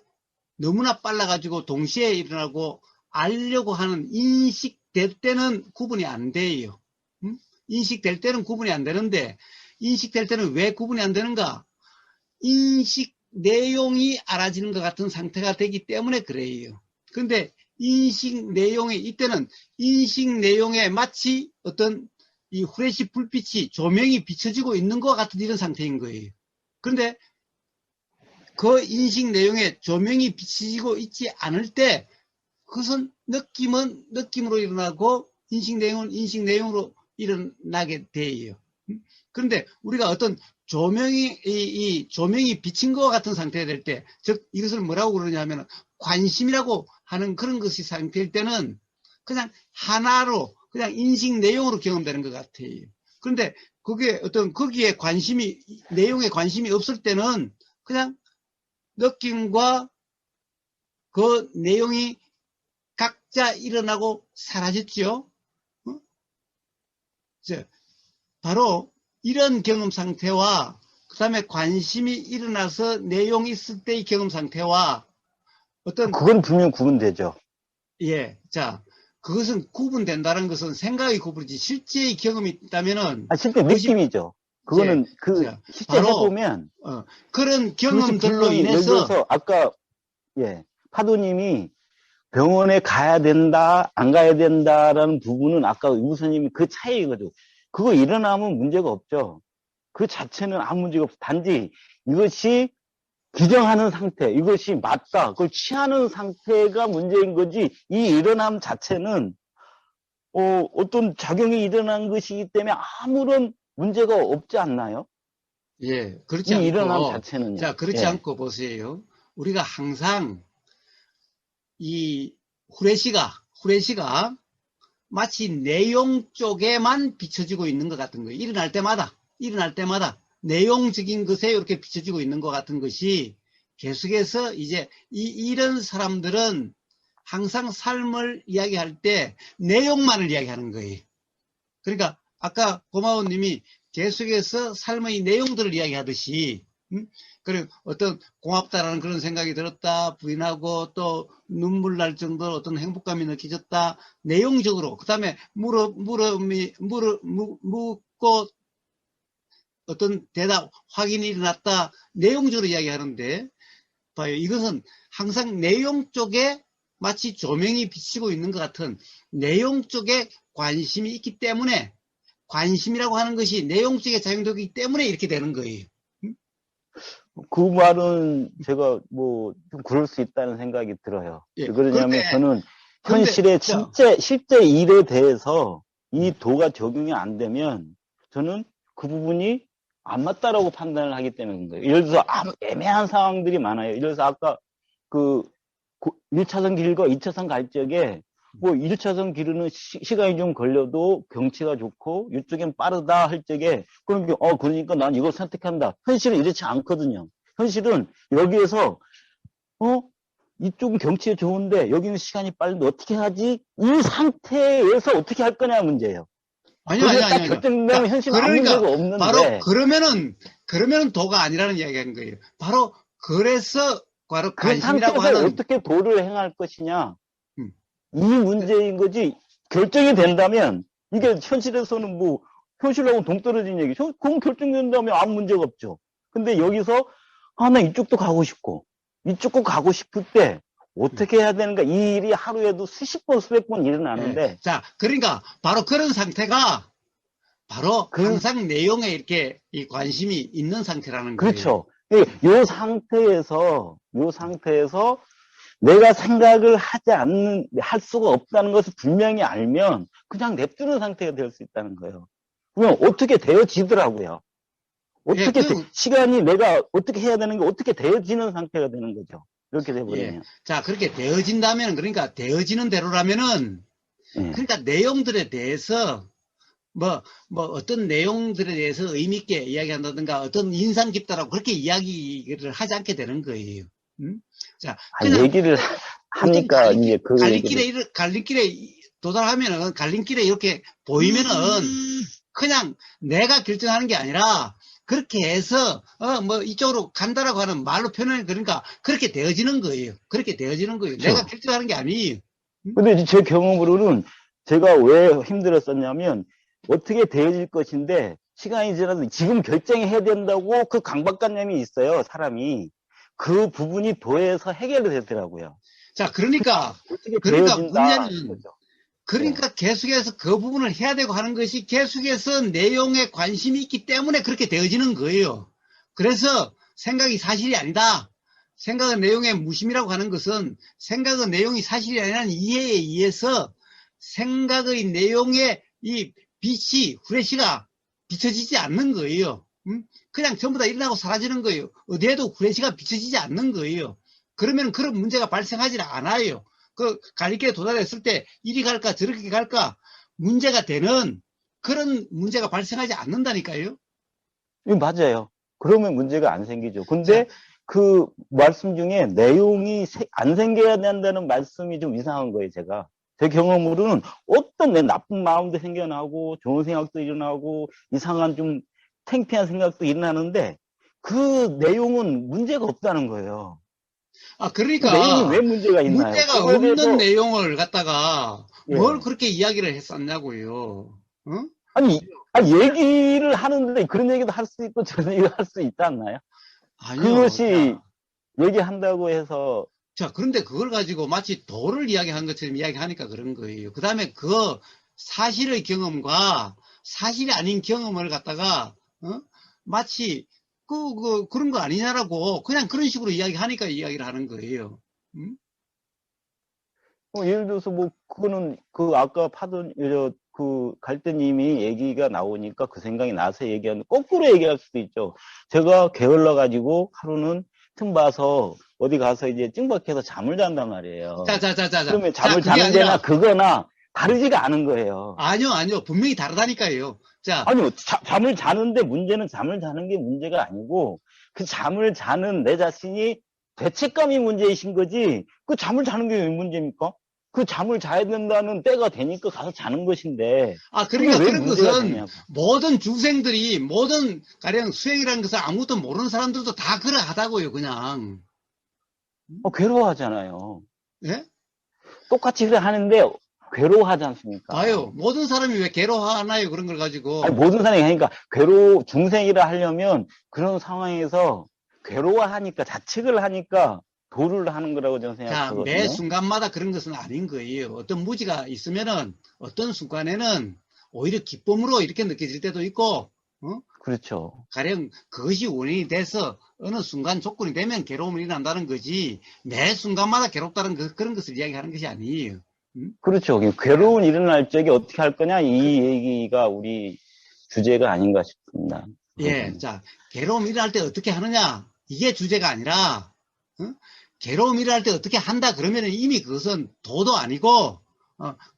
너무나 빨라가지고 동시에 일어나고 알려고 하는, 인식될 때는 구분이 안 돼요. 인식될 때는 구분이 안 되는데, 인식될 때는 왜 구분이 안 되는가? 인식 내용이 알아지는 것 같은 상태가 되기 때문에 그래요. 근데 인식 내용이, 이때는 인식 내용에 마치 어떤 이 후레쉬 불빛이, 조명이 비춰지고 있는 것 같은 이런 상태인 거예요. 그런데 그 인식 내용에 조명이 비춰지고 있지 않을 때 그것은 느낌은 느낌으로 일어나고 인식 내용은 인식 내용으로 일어나게 돼요. 그런데 우리가 어떤 이 조명이 비친 것 같은 상태가 될 때, 즉, 이것을 뭐라고 그러냐면, 관심이라고 하는 그런 것이 상태일 때는 그냥 하나로, 그냥 인식 내용으로 경험되는 것 같아요. 그런데 그게 거기에 내용에 관심이 없을 때는 그냥 느낌과 그 내용이 각자 일어나고 사라졌죠. 바로 이런 경험 상태와 그 다음에 관심이 일어나서 내용이 있을 때의 경험 상태와 그건 분명 구분되죠. 예, 자, 그것은 구분된다는 것은 생각이 구분이지 실제의 경험이 있다면은 실제 느낌이죠. 그거는 실제 바로 해보면 그런 경험들로 예를 인해서 들어서 아까 파도님이 병원에 가야 된다, 안 가야 된다라는 부분은 아까 우선님이 그 차이거든요. 그거 일어나면 문제가 없죠. 그 자체는 아무 문제가 없어. 단지 이것이 기정하는 상태, 이것이 맞다, 그걸 취하는 상태가 문제인 거지, 이 일어남 자체는, 어떤 작용이 일어난 것이기 때문에 아무런 문제가 없지 않나요? 예, 그렇지 이 않고, 일어남 자체는요. 자, 그렇지 않고 보세요. 우리가 항상 이 후레쉬가 마치 내용 쪽에만 비춰지고 있는 것 같은 거예요. 일어날 때마다 내용적인 것에 이렇게 비춰지고 있는 것 같은 것이 계속해서 이제 이런 사람들은 항상 삶을 이야기할 때 내용만을 이야기하는 거예요. 그러니까 아까 고마운님이 계속해서 삶의 내용들을 이야기하듯이 그리고 어떤 고맙다라는 그런 생각이 들었다, 부인하고 또 눈물 날 정도로 어떤 행복감이 느껴졌다, 내용적으로 그 다음에 묻고 어떤 대답 확인이 일어났다, 내용적으로 이야기하는데 봐요. 이것은 항상 내용 쪽에 마치 조명이 비치고 있는 것 같은 내용 쪽에 관심이 있기 때문에, 관심이라고 하는 것이 내용 쪽에 작용되기 때문에 이렇게 되는 거예요. 그 말은 제가 좀 그럴 수 있다는 생각이 들어요. 예, 왜 그러냐면 저는 그런데, 현실의 실제 일에 대해서 이 도가 적용이 안 되면 저는 그 부분이 안 맞다라고 판단을 하기 때문인 거예요. 예를 들어서 애매한 상황들이 많아요. 예를 들어서 아까 1차선 길과 2차선 갈 적에 1차선 길은 시간이 좀 걸려도 경치가 좋고 이쪽엔 빠르다 할 적에 그러니까 난 이걸 선택한다. 현실은 이렇지 않거든요. 현실은 여기에서 이쪽은 경치가 좋은데 여기는 시간이 빠른데 어떻게 하지? 이 상태에서 어떻게 할 거냐 문제예요. 아니. 결정되면 현실은 아무 문제가 없는데. 바로 그러면은 도가 아니라는 이야기 하는 거예요. 바로 그 관심이라고 상태에서 하는 어떻게 도를 행할 것이냐. 이 문제인 거지. 결정이 된다면 이게 현실에서는 현실하고 동떨어진 얘기. 그건 결정된다면 아무 문제가 없죠. 근데 여기서 나 이쪽도 가고 싶고 이쪽도 가고 싶을 때 어떻게 해야 되는가? 이 일이 하루에도 수십 번 수백 번 일어나는데. 자, 그러니까 바로 그런 상태가 바로 항상 내용에 이렇게 이 관심이 있는 상태라는 거예요. 그렇죠. 요 상태에서 내가 생각을 할 수가 없다는 것을 분명히 알면 그냥 냅두는 상태가 될 수 있다는 거예요. 그러면 어떻게 되어지더라고요. 시간이 내가 어떻게 해야 되는 게 어떻게 되어지는 상태가 되는 거죠. 이렇게 돼버리면. 자, 그렇게 되어진다면, 그러니까 되어지는 대로라면은, 그러니까 내용들에 대해서 어떤 내용들에 대해서 의미있게 이야기한다든가 어떤 인상 깊다라고 그렇게 이야기를 하지 않게 되는 거예요. 자, 그냥 얘기를 하니까 이제 갈림길에 도달하면은 갈림길에 이렇게 보이면은 그냥 내가 결정하는 게 아니라 그렇게 해서 이쪽으로 간다라고 하는 말로 표현을 그러니까 그렇게 되어지는 거예요. 그렇죠. 내가 결정하는 게 아니에요. 근데 제 경험으로는 제가 왜 힘들었었냐면 어떻게 되어질 것인데 시간이 지나서 지금 결정해야 된다고 그 강박관념이 있어요. 사람이. 그 부분이 도에서 해결이 되더라고요. 자, 그러니까 문제는 계속해서 그 부분을 해야 되고 하는 것이 계속해서 내용에 관심이 있기 때문에 그렇게 되어지는 거예요. 그래서 생각이 사실이 아니다. 생각은 내용의 무심이라고 하는 것은 생각은 내용이 사실이 아니라는 이해에 의해서 생각의 내용에 이 빛이, 후레쉬가 비춰지지 않는 거예요. 그냥 전부 다 일어나고 사라지는 거예요. 어디에도 후레쉬가 비춰지지 않는 거예요. 그러면 그런 문제가 발생하지 않아요. 그 갈릴리에 도달했을 때 이리 갈까 저렇게 갈까 문제가 되는 그런 문제가 발생하지 않는다니까요. 맞아요. 그러면 문제가 안 생기죠. 근데 그 말씀 중에 내용이 안 생겨야 된다는 말씀이 좀 이상한 거예요, 제가. 제 경험으로는 어떤 내 나쁜 마음도 생겨나고 좋은 생각도 일어나고 이상한 좀 창피한 생각도 일어나는데 그 내용은 문제가 없다는 거예요. 그 그러니까 내용이 왜 문제가 있나요? 문제가 그거에 없는 대해서 내용을 갖다가 예. 뭘 그렇게 이야기를 했었냐고요. 아니, 얘기를 하는데 그런 얘기도 할 수 있고 저런 얘기도 할 수 있지 않나요? 아니요. 그것이 얘기한다고 해서 자, 그런데 그걸 가지고 마치 도를 이야기한 것처럼 이야기하니까 그런 거예요. 그 다음에 그 사실의 경험과 사실이 아닌 경험을 갖다가, 마치, 그런 거 아니냐라고 그냥 그런 식으로 이야기하니까 이야기를 하는 거예요. 예를 들어서 뭐 그거는 그 아까 그 갈대님이 얘기가 나오니까 그 생각이 나서 얘기하는 거꾸로 얘기할 수도 있죠. 제가 게을러 가지고 하루는 틈 봐서 어디 가서 이제 찡박해서 잠을 잔단 말이에요. 자. 그러면 잠을 그게 자는 데나 아니라, 그거나 다르지가 않은 거예요. 아니요. 분명히 다르다니까요. 자, 아니요, 잠을 자는데 문제는 잠을 자는 게 문제가 아니고 그 잠을 자는 내 자신이 죄책감이 문제이신 거지 그 잠을 자는 게 왜 문제입니까? 그 잠을 자야 된다는 때가 되니까 가서 자는 것인데 그러니까 그게 왜 그런 문제가 것은 되냐고. 모든 중생들이 모든 가령 수행이라는 것을 아무것도 모르는 사람들도 다 그러하다고요, 그냥. 괴로워하잖아요. 예? 똑같이 그래 하는데 괴로워하지 않습니까? 봐요. 모든 사람이 왜 괴로워하나요? 그런 걸 가지고. 아니, 모든 사람이 하니까 중생이라 하려면 그런 상황에서 괴로워하니까 자책을 하니까 도를 하는 거라고 저는 자, 생각하거든요. 매 순간마다 그런 것은 아닌 거예요. 어떤 무지가 있으면은 어떤 순간에는 오히려 기쁨으로 이렇게 느껴질 때도 있고, 그렇죠. 가령 그것이 원인이 돼서 어느 순간 조건이 되면 괴로움이 일어난다는 거지, 매 순간마다 괴롭다는 그런 것을 이야기하는 것이 아니에요. 그렇죠. 괴로운 일어날 적에 어떻게 할 거냐 이 얘기가 우리 주제가 아닌가 싶습니다. 예, 자, 괴로움이 일어날 때 어떻게 하느냐 이게 주제가 아니라 괴로움이 일어날 때 어떻게 한다 그러면 이미 그것은 도도 아니고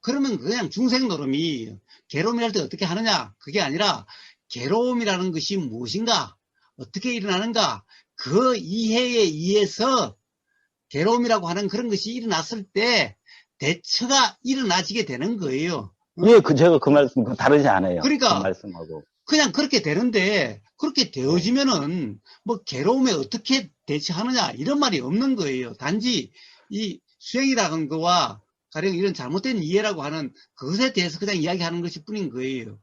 그러면 그냥 중생 노름이 괴로움이 일어날 때 어떻게 하느냐 그게 아니라 괴로움이라는 것이 무엇인가 어떻게 일어나는가 그 이해에 의해서 괴로움이라고 하는 그런 것이 일어났을 때 대처가 일어나지게 되는 거예요. 예, 제가 그 말씀 다르지 않아요. 그러니까 그 말씀하고 그냥 그렇게 되는데 그렇게 되어지면은 뭐 괴로움에 어떻게 대처하느냐 이런 말이 없는 거예요. 단지 이 수행이라는 거와 가령 이런 잘못된 이해라고 하는 그것에 대해서 그냥 이야기하는 것일 뿐인 거예요.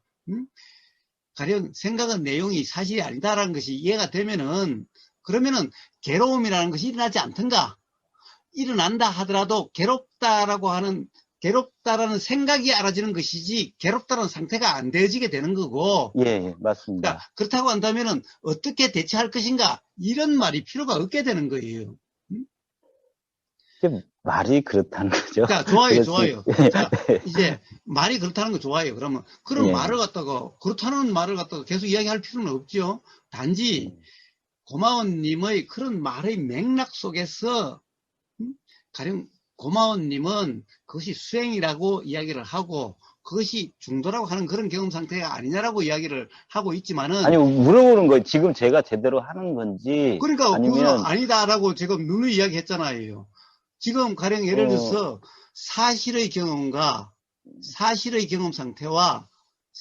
가령 생각은 내용이 사실이 아니다라는 것이 이해가 되면은 그러면은 괴로움이라는 것이 일어나지 않던가 일어난다 하더라도 괴롭다라는 생각이 알아지는 것이지 괴롭다는 상태가 안 되어지게 되는 거고. 예, 맞습니다. 그러니까 그렇다고 한다면은 어떻게 대처할 것인가 이런 말이 필요가 없게 되는 거예요. 말이 그렇다는 거죠. 자, 좋아요. 자, 이제 말이 그렇다는 거 좋아요. 그러면 그런 말을 갖다가 그렇다는 말을 갖다가 계속 이야기할 필요는 없죠. 단지 고마운님의 그런 말의 맥락 속에서 가령 고마운님은 그것이 수행이라고 이야기를 하고 그것이 중도라고 하는 그런 경험 상태가 아니냐라고 이야기를 하고 있지만은 아니 물어보는 거예요. 지금 제가 제대로 하는 건지 그러니까 아니면 그건 아니다라고 지금 누누이 이야기했잖아요. 지금 가령 예를 들어서 사실의 경험과 사실의 경험 상태와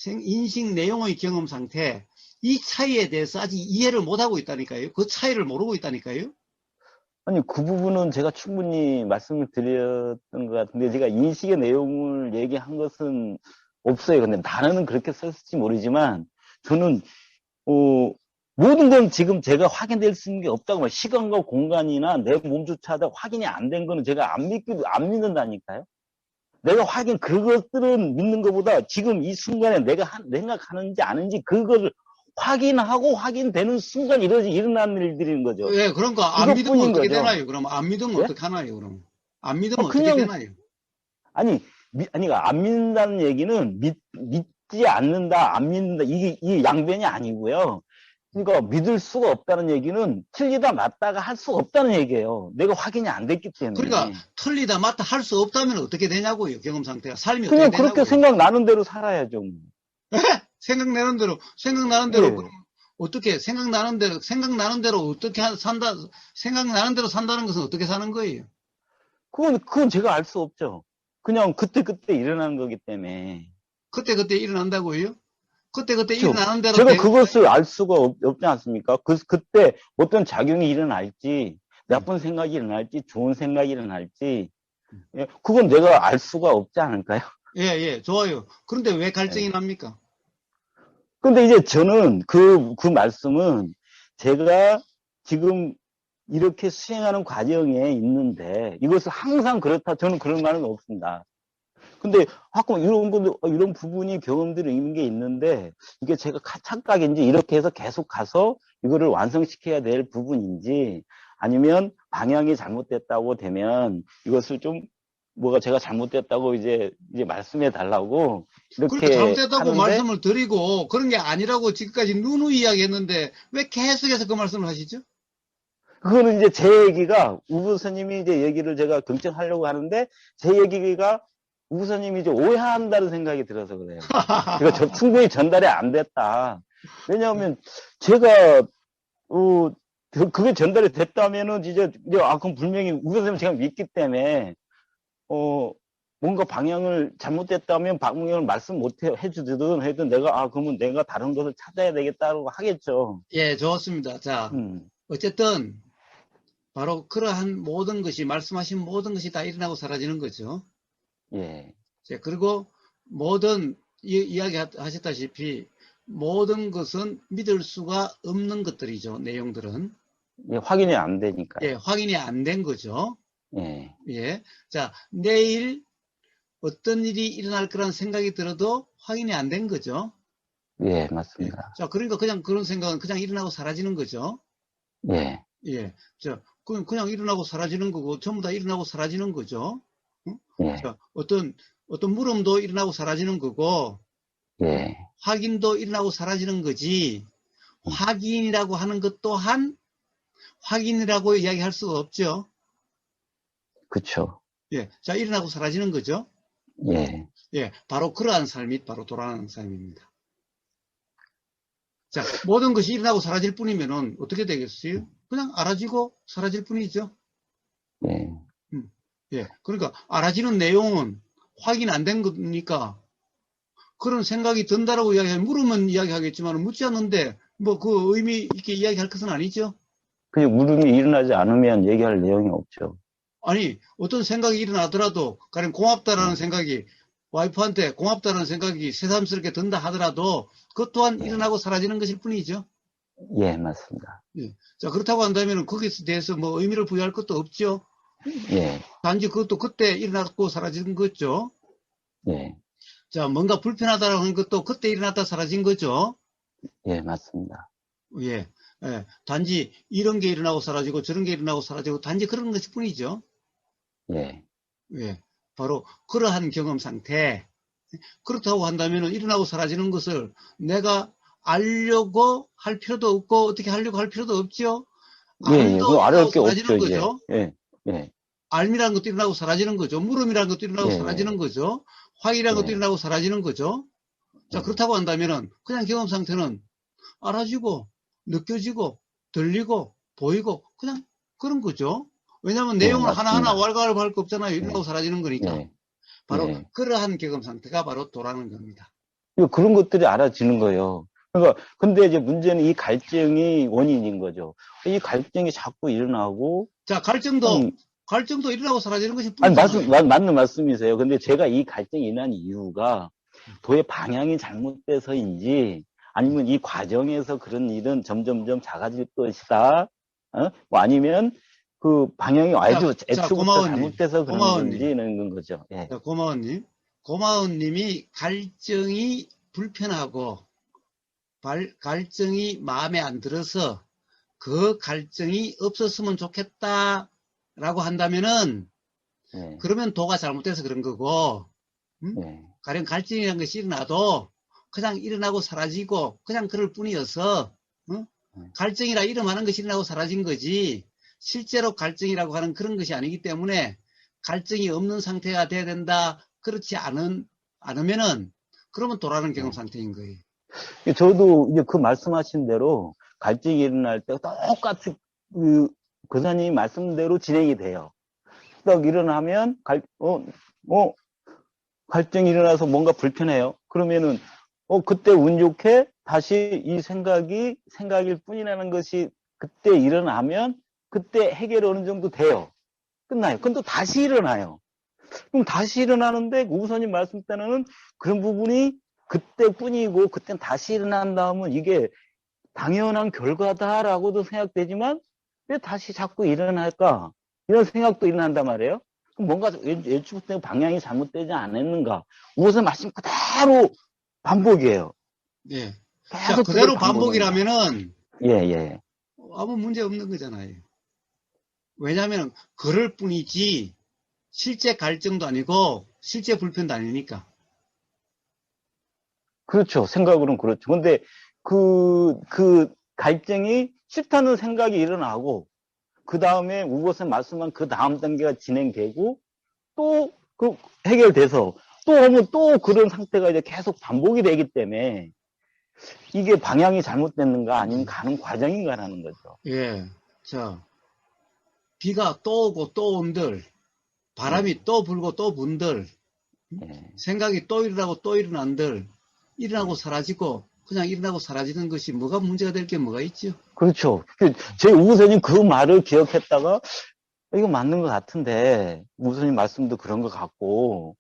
인식 내용의 경험 상태 이 차이에 대해서 아직 이해를 못하고 있다니까요. 그 차이를 모르고 있다니까요. 아니 그 부분은 제가 충분히 말씀을 드렸던 것 같은데 제가 인식의 내용을 얘기한 것은 없어요. 근데 단어는 그렇게 썼을지 모르지만 저는 모든 건 지금 제가 확인될 수 있는 게 없다고 말해요. 시간과 공간이나 내 몸조차 확인이 안 된 거는 제가 안 믿는다니까요. 내가 그것들은 믿는 것보다 지금 이 순간에 내가 생각하는지 아는지 그걸 확인하고 확인되는 순간 일어나는 일들인 거죠. 예, 그러니까 안 믿으면 어떻게 거죠. 되나요? 그럼 안 믿으면 예? 어떻게 하나요? 그럼 안 믿으면 어떻게 그냥 되나요? 아니 아니, 안 믿는다는 얘기는 믿지 않는다, 안 믿는다, 이게 양변이 아니고요. 그러니까 믿을 수가 없다는 얘기는 틀리다 맞다가 할 수가 없다는 얘기예요. 내가 확인이 안 됐기 그러니까 때문에. 틀리다 맞다 할 수 없다면 어떻게 되냐고요. 경험 상태가. 삶이 어떻게 그냥 그렇게 되냐고요. 생각나는 대로 살아야죠. 생각나는 대로 예. 그럼 어떻게 생각나는 대로 어떻게 산다, 생각나는 대로 산다는 것은 어떻게 사는 거예요? 그건 제가 알 수 없죠. 그냥 그때그때 일어나는 거기 때문에. 그때그때 일어난다고요? 그때그때 그렇죠. 일어나는 대로 제가 그것을 알 수가 없지 않습니까? 그때 어떤 작용이 일어날지, 나쁜 생각이 일어날지, 좋은 생각이 일어날지, 예, 그건 내가 알 수가 없지 않을까요? 예, 예, 좋아요. 그런데 왜 갈증이 예. 납니까? 근데 이제 저는 그 말씀은 제가 지금 이렇게 수행하는 과정에 있는데 이것을 항상 그렇다. 저는 그런 말은 없습니다. 근데 가끔 이런 부분이 경험들이 있는 게 있는데 이게 제가 착각인지 이렇게 해서 계속 가서 이거를 완성시켜야 될 부분인지 아니면 방향이 잘못됐다고 되면 이것을 좀 뭐가 제가 잘못됐다고 이제 말씀해 달라고 그러니까 이렇게 잘못됐다고 하는데 말씀을 드리고 그런 게 아니라고 지금까지 누누이 이야기했는데 왜 계속해서 그 말씀을 하시죠? 그거는 이제 제 얘기가 우부스님이 이제 얘기를 제가 경청하려고 하는데 제 얘기가 우부스님이 이제 오해한다는 생각이 들어서 그래요. 제가 충분히 전달이 안 됐다. 왜냐하면 제가 그게 전달이 됐다면은 이제 그럼 분명히 우부스님 제가 믿기 때문에 뭔가 방향을 잘못됐다면 방향을 말씀 못 해주든 해도 내가 그러면 내가 다른 것을 찾아야 되겠다고 하겠죠. 예, 좋습니다. 자, 어쨌든 바로 그러한 모든 것이 말씀하신 모든 것이 다 일어나고 사라지는 거죠. 예. 자, 그리고 모든 이야기 하셨다시피 모든 것은 믿을 수가 없는 것들이죠. 내용들은. 예, 확인이 안 되니까요. 예, 확인이 안 된 거죠. 예. 예. 자, 내일 어떤 일이 일어날 거라는 생각이 들어도 확인이 안 된 거죠. 예, 예. 맞습니다. 자, 그러니까 그냥 그런 생각은 그냥 일어나고 사라지는 거죠. 예. 예. 자, 그냥 일어나고 사라지는 거고, 전부 다 일어나고 사라지는 거죠. 응? 예. 자, 어떤 물음도 일어나고 사라지는 거고, 예. 확인도 일어나고 사라지는 거지, 확인이라고 하는 것 또한 확인이라고 이야기할 수가 없죠. 그쵸. 예. 자, 일어나고 사라지는 거죠. 예. 예. 바로 그러한 삶이 바로 돌아가는 삶입니다. 자, 모든 것이 일어나고 사라질 뿐이면은 어떻게 되겠어요? 그냥 알아지고 사라질 뿐이죠. 예. 예. 그러니까 알아지는 내용은 확인 안 된 거니까 그런 생각이 든다라고 물으면 이야기하겠지만 묻지 않는데 뭐 그 의미 있게 이야기할 것은 아니죠. 그냥 물음이 일어나지 않으면 얘기할 내용이 없죠. 아니, 어떤 생각이 일어나더라도 가령 고맙다라는 생각이 와이프한테 고맙다는 생각이 새삼스럽게 든다 하더라도 그것 또한 일어나고 사라지는 것일 뿐이죠. 예, 맞습니다. 예. 자, 그렇다고 한다면 거기에 대해서 뭐 의미를 부여할 것도 없죠. 예. 단지 그것도 그때 일어났고 사라진 거죠. 예. 자, 뭔가 불편하다라고 하는 것도 그때 일어났다 사라진 거죠. 예, 맞습니다. 예. 예. 단지 이런 게 일어나고 사라지고 저런 게 일어나고 사라지고 단지 그런 것일 뿐이죠. 예. 예. 바로 그러한 경험 상태. 그렇다고 한다면 일어나고 사라지는 것을 내가 알려고 할 필요도 없고 어떻게 하려고 할 필요도 없죠. 예, 알도 그거 알을 일어나고 게 사라지는 없죠, 이제. 거죠. 예. 예. 알미라는 것도 일어나고 사라지는 거죠. 물음이라는 것도 일어나고 예, 사라지는 거죠. 확이라는 것도 예. 일어나고 사라지는 거죠. 자, 그렇다고 한다면은 그냥 경험 상태는 알아지고 느껴지고 들리고 보이고 그냥 그런 거죠. 왜냐하면 예, 내용을 맞습니다. 하나하나 왈가왈부할 거 없잖아요. 예. 일어나고 사라지는 거니까. 예. 바로 예. 그러한 경험 상태가 바로 도라는 겁니다. 그런 것들이 알아지는 거예요. 그러니까, 근데 이제 문제는 이 갈증이 원인인 거죠. 이 갈증이 자꾸 일어나고. 자, 갈증도 일어나고 사라지는 것이 아니, 뿐이잖아요. 맞는 말씀이세요. 근데 제가 이 갈증이 일어난 이유가 도의 방향이 잘못돼서인지 아니면 이 과정에서 그런 일은 점점점 작아질 것이다. 뭐 아니면 그 방향이 애초부터 고마운님, 잘못돼서 그런 건지는 거죠. 예. 자, 고마운님이 갈증이 불편하고 갈증이 마음에 안 들어서 그 갈증이 없었으면 좋겠다라고 한다면은 예. 그러면 도가 잘못돼서 그런 거고 예. 가령 갈증이라는 것이 일어나도 그냥 일어나고 사라지고 그냥 그럴 뿐이어서 갈증이라 이름하는 것이 일어나고 사라진 거지 실제로 갈증이라고 하는 그런 것이 아니기 때문에 갈증이 없는 상태가 돼야 된다. 그렇지 않으면은 그러면 돌아가는 경험 상태인 거예요. 저도 이제 그 말씀하신 대로 갈증이 일어날 때 똑같이 그 교사님이 말씀대로 진행이 돼요. 딱 일어나면 갈증이 일어나서 뭔가 불편해요. 그러면은 그때 운 좋게 다시 이 생각일 뿐이라는 것이 그때 일어나면 그때 해결이 어느 정도 돼요. 끝나요. 그럼 또 다시 일어나요. 그럼 다시 일어나는데 우선님 말씀 때는 그런 부분이 그때뿐이고 그땐 다시 일어난 다음은 이게 당연한 결과다라고도 생각되지만 왜 다시 자꾸 일어날까? 이런 생각도 일어난단 말이에요. 그럼 뭔가 예측부터 방향이 잘못되지 않았는가? 우선 말씀 그대로 반복이에요. 예. 자, 계속 그대로 그걸 반복합니다. 반복이라면은 예. 아무 문제 없는 거잖아요. 왜냐하면 그럴 뿐이지 실제 갈증도 아니고 실제 불편도 아니니까. 그렇죠. 생각으로는 그렇죠. 근데 그 갈증이 싫다는 생각이 일어나고 그 다음에 우것은 말씀한 그 다음 단계가 진행되고 또 그 해결돼서 또 하면 또 그런 상태가 이제 계속 반복이 되기 때문에 이게 방향이 잘못됐는가 아니면 가는 과정인가라는 거죠. 예. 자, 비가 또 오고 또 온들, 바람이 또 불고 또 분들, 예. 생각이 또 일어나고 또 일어난들, 일어나고 사라지고 그냥 일어나고 사라지는 것이 뭐가 문제가 될 게 뭐가 있죠? 그렇죠. 제 우선님 그 말을 기억했다가 이거 맞는 것 같은데 우선님 말씀도 그런 것 같고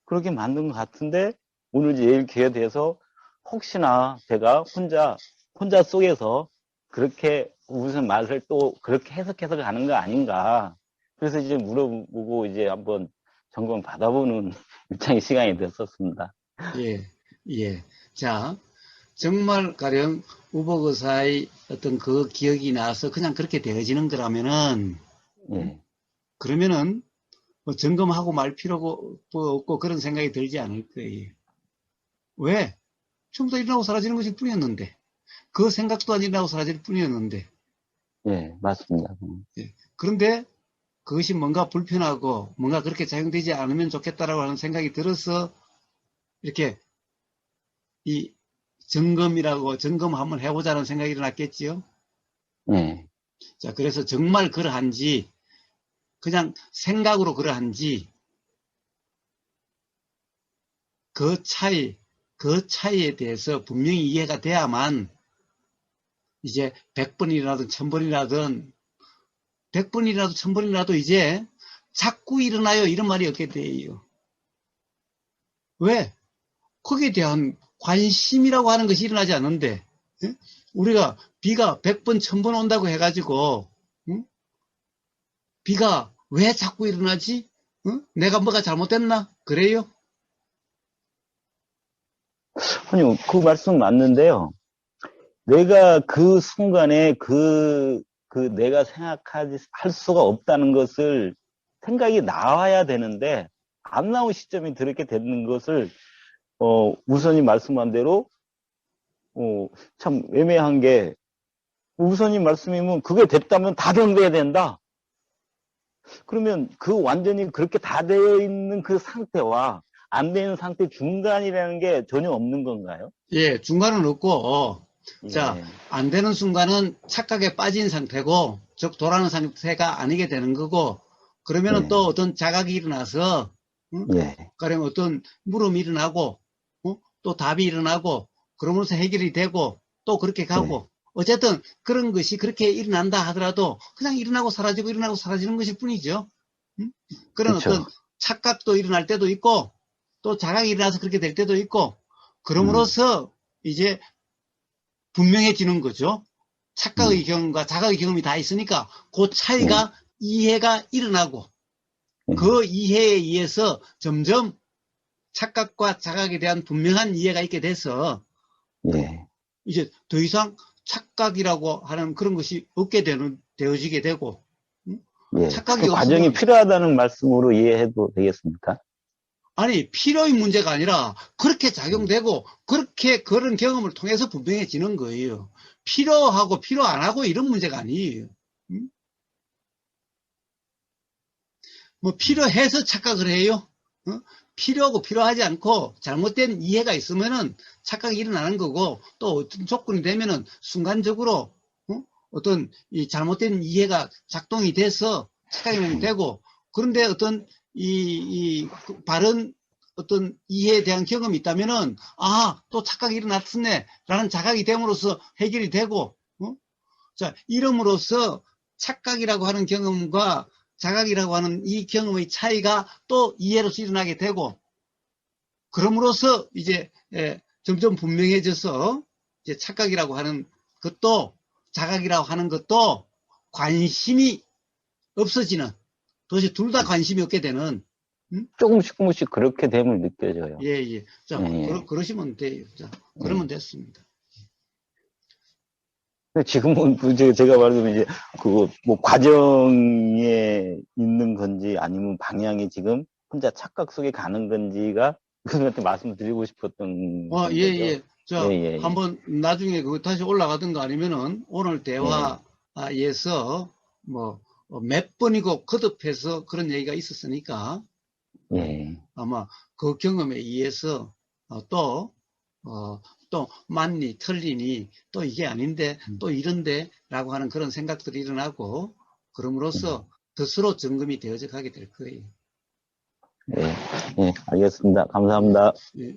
그렇게 맞는 것 같은데 오늘 제일 기회에 대해서 혹시나 제가 혼자 속에서 그렇게 무슨 말을 또 그렇게 해석해서 가는 거 아닌가. 그래서 이제 물어보고 이제 한번 점검 받아보는 일상의 시간이 됐었습니다. 예, 예. 자, 정말 가령 우복의사의 어떤 그 기억이 나서 그냥 그렇게 되어지는 거라면은, 예. 그러면은 뭐 점검하고 말 필요가 없고 그런 생각이 들지 않을 거예요. 왜? 처음부터 일어나고 사라지는 것일 뿐이었는데, 그 생각도 안 일어나고 사라질 뿐이었는데, 예, 맞습니다. 예. 그런데 그것이 뭔가 불편하고 뭔가 그렇게 작용되지 않으면 좋겠다라고 하는 생각이 들어서 이렇게 이 점검 한번 해보자는 생각이 일어났겠지요. 예. 자, 그래서 정말 그러한지 그냥 생각으로 그러한지 그 차이에 대해서 분명히 이해가 돼야만 이제 100번이라든 1000번이라든 100번이라도 1000번이라도 이제 자꾸 일어나요 이런 말이 없게 돼요. 왜? 거기에 대한 관심이라고 하는 것이 일어나지 않는데 우리가 비가 100번 1000번 온다고 해가지고 비가 왜 자꾸 일어나지? 내가 뭐가 잘못됐나? 그래요? 아니요, 그 말씀 맞는데요. 내가 그 순간에 내가 할 수가 없다는 것을 생각이 나와야 되는데, 안 나온 시점이 그렇게 되는 것을, 우선이 말씀한 대로, 참 애매한 게, 우선이 말씀이면 그게 됐다면 다 된대야 된다. 그러면 그 완전히 그렇게 다 되어 있는 그 상태와 안 되는 상태 중간이라는 게 전혀 없는 건가요? 예, 중간은 없고, 자, 예. 안 되는 순간은 착각에 빠진 상태고, 즉, 돌아가는 상태가 아니게 되는 거고, 그러면은 예. 또 어떤 자각이 일어나서, 예. 가령 어떤 물음이 일어나고, 또 답이 일어나고, 그러면서 해결이 되고, 또 그렇게 가고, 어쨌든 그런 것이 그렇게 일어난다 하더라도 그냥 일어나고 사라지는 것일 뿐이죠. 그런 그쵸. 어떤 착각도 일어날 때도 있고, 또 자각이 일어나서 그렇게 될 때도 있고, 그럼으로써 이제 분명해지는 거죠. 착각의 경험과 자각의 경험이 다 있으니까 그 차이가 이해가 일어나고 그 이해에 의해서 점점 착각과 자각에 대한 분명한 이해가 있게 돼서 예. 이제 더 이상 착각이라고 하는 그런 것이 없게 되어지게 되고 예. 착각이 그 과정이 없으면 필요하다는 말씀으로 이해해도 되겠습니까? 아니, 필요의 문제가 아니라 그렇게 작용되고 그렇게 그런 경험을 통해서 분명해지는 거예요. 필요하고 필요 안 하고 이런 문제가 아니에요. 뭐 필요해서 착각을 해요. 필요하고 필요하지 않고 잘못된 이해가 있으면은 착각이 일어나는 거고, 또 어떤 조건이 되면은 순간적으로 어떤 이 잘못된 이해가 작동이 돼서 착각이 되고, 그런데 어떤 바른 어떤 이해에 대한 경험이 있다면은, 아, 또 착각이 일어났네 라는 자각이 됨으로써 해결이 되고, 자, 이름으로써 착각이라고 하는 경험과 자각이라고 하는 이 경험의 차이가 또 이해로서 일어나게 되고, 그럼으로써 이제 점점 분명해져서 이제 착각이라고 하는 것도 자각이라고 하는 것도 관심이 없어지는, 도대체 둘 다 관심이 없게 되는. 조금씩 그렇게 됨을 느껴져요. 예. 자, 예. 그러시면 돼요. 자, 그러면 됐습니다. 지금은 이제 제가 말하자면 이제 그 뭐 과정에 있는 건지 아니면 방향이 지금 혼자 착각 속에 가는 건지가 그분한테 말씀드리고 싶었던 거죠. 예. 자, 예. 한번 나중에 그거 다시 올라가든가 아니면은 오늘 대화에서 뭐 몇 번이고 거듭해서 그런 얘기가 있었으니까 아마 그 경험에 의해서 또 맞니 틀리니 또 이게 아닌데 또 이런데 라고 하는 그런 생각들이 일어나고, 그럼으로써 스스로 점검이 되어져 가게 될 거예요. 예, 알겠습니다. 감사합니다. 예.